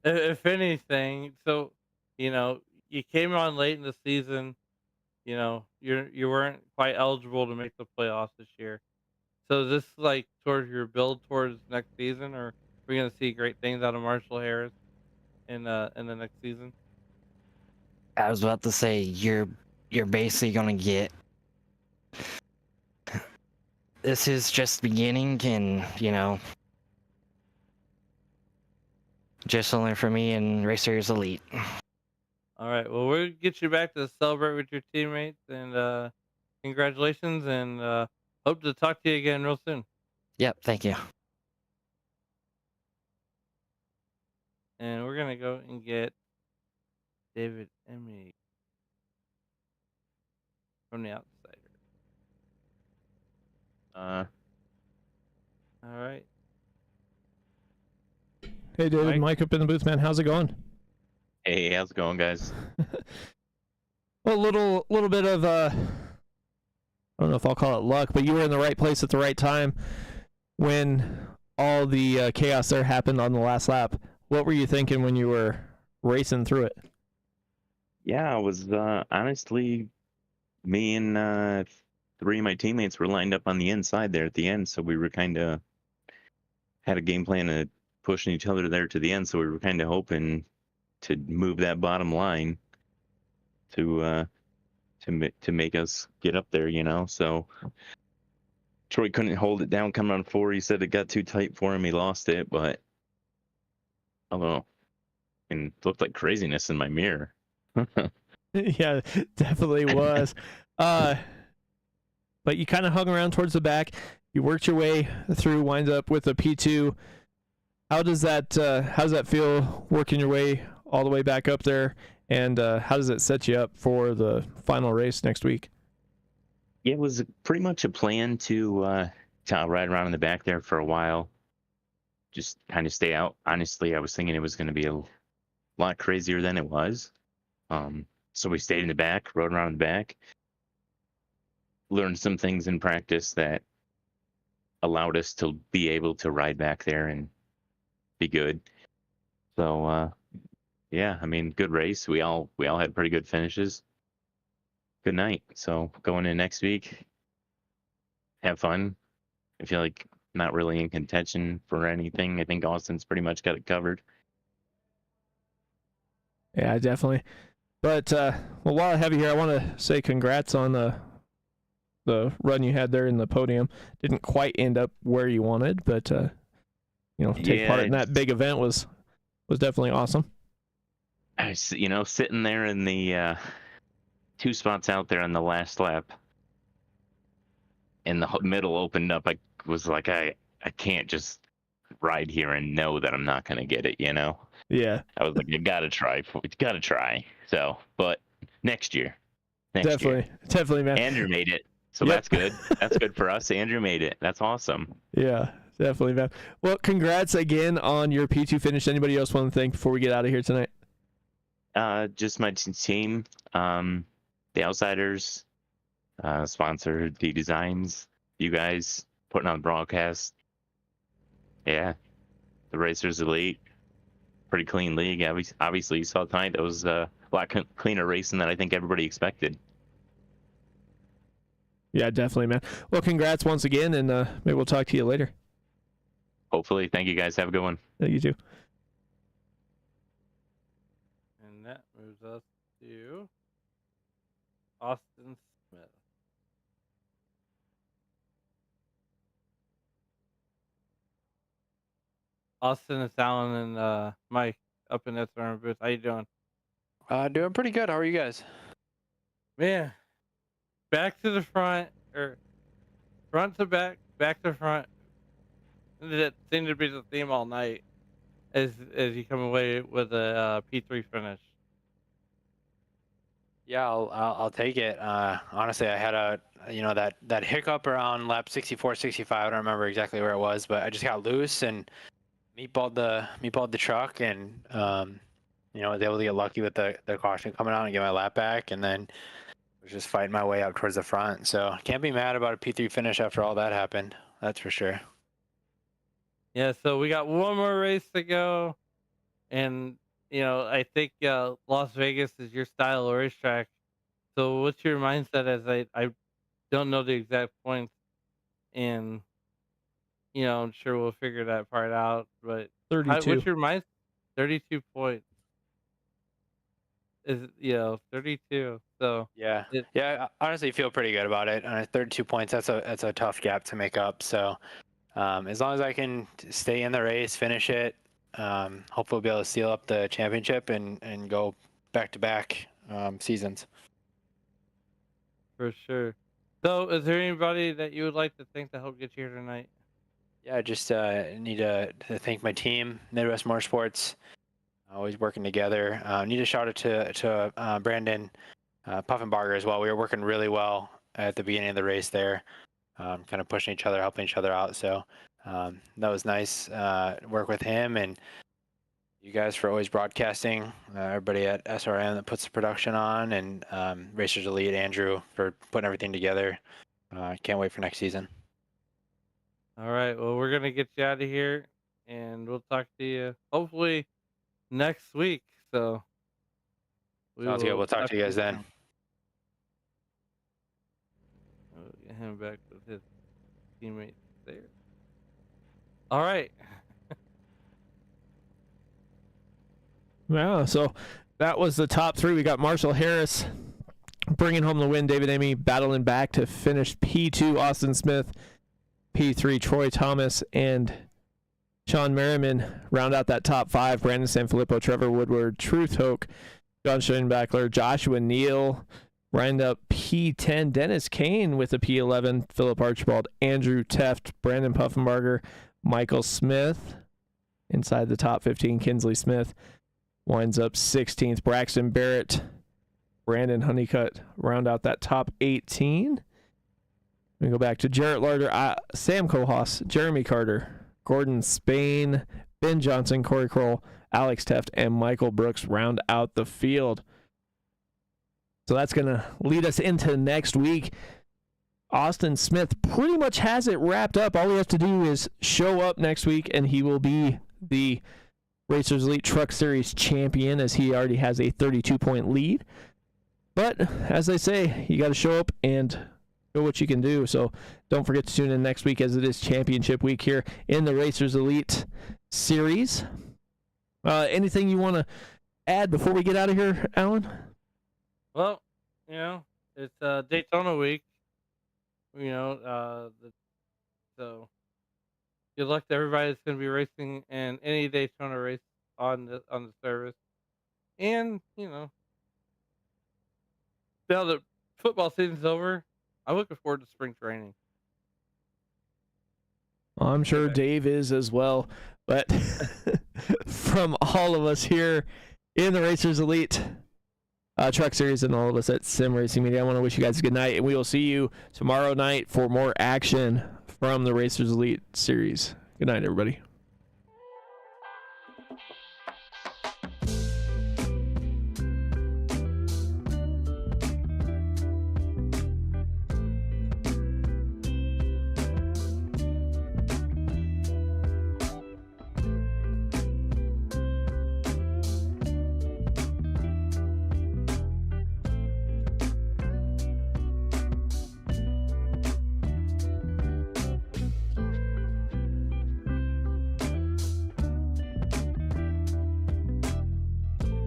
if anything, so you know, you came on late in the season. You know, you weren't quite eligible to make the playoffs this year. So is this like towards your build towards next season, or are we gonna see great things out of Marshall Harris in the next season? I was about to say you're basically gonna get. This is just beginning, and you know, just only for me and Racers Elite. All right. Well, we'll get you back to celebrate with your teammates, and congratulations, and hope to talk to you again real soon. Yep, thank you. And we're gonna go and get David Emmy from the Outsider. All right. Hey, David, Mike? Mike up in the booth, man. How's it going? Hey, how's it going, guys? Well, a little bit of I don't know if I'll call it luck, but you were in the right place at the right time when all the chaos there happened on the last lap. What were you thinking when you were racing through it? Yeah, I was honestly, me and 3 of my teammates were lined up on the inside there at the end, so we were kind of had a game plan of pushing each other there to the end, so we were kind of hoping to move that bottom line to make us get up there, you know. So Troy couldn't hold it down coming on 4. He said it got too tight for him. He lost it, but I don't know. And it looked like craziness in my mirror. Yeah, definitely was. But you kind of hung around towards the back. You worked your way through, winds up with a P2. How does that feel, working your way all the way back up there? And how does it set you up for the final race next week? Yeah, it was pretty much a plan to ride around in the back there for a while. Just kind of stay out. Honestly, I was thinking it was going to be a lot crazier than it was. So we stayed in the back, rode around in the back, learned some things in practice that allowed us to be able to ride back there and be good. So yeah, I mean, good race. We all had pretty good finishes. good night. So going in next week, have fun. I feel like not really in contention for anything. I think Austin's pretty much got it covered. Yeah, definitely. But well, while I have you here, I want to say congrats on the run you had there in the podium. Didn't quite end up where you wanted, but take part in that big event was definitely awesome. I was, sitting there in the 2 spots out there on the last lap, and the middle opened up. I was like, I can't just ride here and know that I'm not gonna get it. Yeah, I was like, you gotta try. So, but next year. Definitely, man. Andrew made it, so Yep. that's good. That's good for us. Andrew made it. That's awesome. Yeah, definitely, man. Well, congrats again on your P2 finish. Anybody else want to thank before we get out of here tonight? Just my team, the Outsiders, sponsor D Designs, you guys putting on the broadcast. Yeah, the Racers Elite, pretty clean league. Obviously, you saw tonight that was a lot cleaner racing than I think everybody expected. Yeah, definitely, man. Well, congrats once again, and maybe we'll talk to you later. Hopefully. Thank you, guys. Have a good one. Yeah, you too. And that moves us to Austin Smith. Austin, it's Alan and Mike up in that SRM booth. How you doing? Doing pretty good. How are you guys? Man, back to the front, or front to back, back to front. That seemed to be the theme all night as you come away with a P3 finish. Yeah, I'll take it. Honestly, I had that hiccup around lap 64, 65. I don't remember exactly where it was, but I just got loose and meatballed the truck, and was able to get lucky with the caution coming out and get my lap back, and then was just fighting my way up towards the front. So can't be mad about a P3 finish after all that happened. That's for sure. Yeah, so we got one more race to go, and I think Las Vegas is your style of racetrack. So what's your mindset? As I don't know the exact points, and I'm sure we'll figure that part out. But 32. what's your mindset? 32 points. Is 32. So Yeah, I honestly feel pretty good about it. 32 points. That's a tough gap to make up. So as long as I can stay in the race, finish it, hopefully we'll be able to seal up the championship and go back-to-back seasons. For sure. So is there anybody that you would like to thank to help get you here tonight? Yeah, I just need to thank my team, Midwest Motorsports, always working together. Need to shout out to Brandon Puffenbarger as well. We were working really well at the beginning of the race there, kind of pushing each other, helping each other out. So that was nice work with him, and you guys for always broadcasting. Everybody at SRM that puts the production on, and Racers Elite, Andrew, for putting everything together. Can't wait for next season. All right. Well, we're gonna get you out of here, and we'll talk to you hopefully next week. So Sounds good. We'll talk to you guys then. We'll get him back with his teammates there. All right. Yeah, so that was the top 3. We got Marshall Harris bringing home the win. David Amy battling back to finish P2. Austin Smith, P3. Troy Thomas and Sean Merriman round out that top 5. Brandon Sanfilippo, Trevor Woodward, Truth Hoke, John Schoenbackler, Joshua Neal round up P10. Dennis Kane with a P11. Philip Archibald, Andrew Teft, Brandon Puffenbarger, Michael Smith inside the top 15. Kinsley Smith winds up 16th. Braxton Barrett, Brandon Honeycutt round out that top 18. We go back to Jarrett Larder, Sam Kohas, Jeremy Carter, Gordon Spain, Ben Johnson, Corey Kroll, Alex Teft, and Michael Brooks round out the field. So that's going to lead us into next week. Austin Smith pretty much has it wrapped up. All he has to do is show up next week, and he will be the Racers Elite Truck Series champion, as he already has a 32-point lead. But as they say, you got to show up and show what you can do. So don't forget to tune in next week, as it is championship week here in the Racers Elite Series. Anything you want to add before we get out of here, Alan? Well, it's Daytona week. So good luck to everybody that's going to be racing in any Daytona race on the service. And now that football season's over, I'm looking forward to spring training. I'm sure Dave is as well. But from all of us here in the Racers Elite Truck Series and all of us at Sim Racing Media, I want to wish you guys a good night, and we will see you tomorrow night for more action from the Racers Elite Series. Good night, everybody.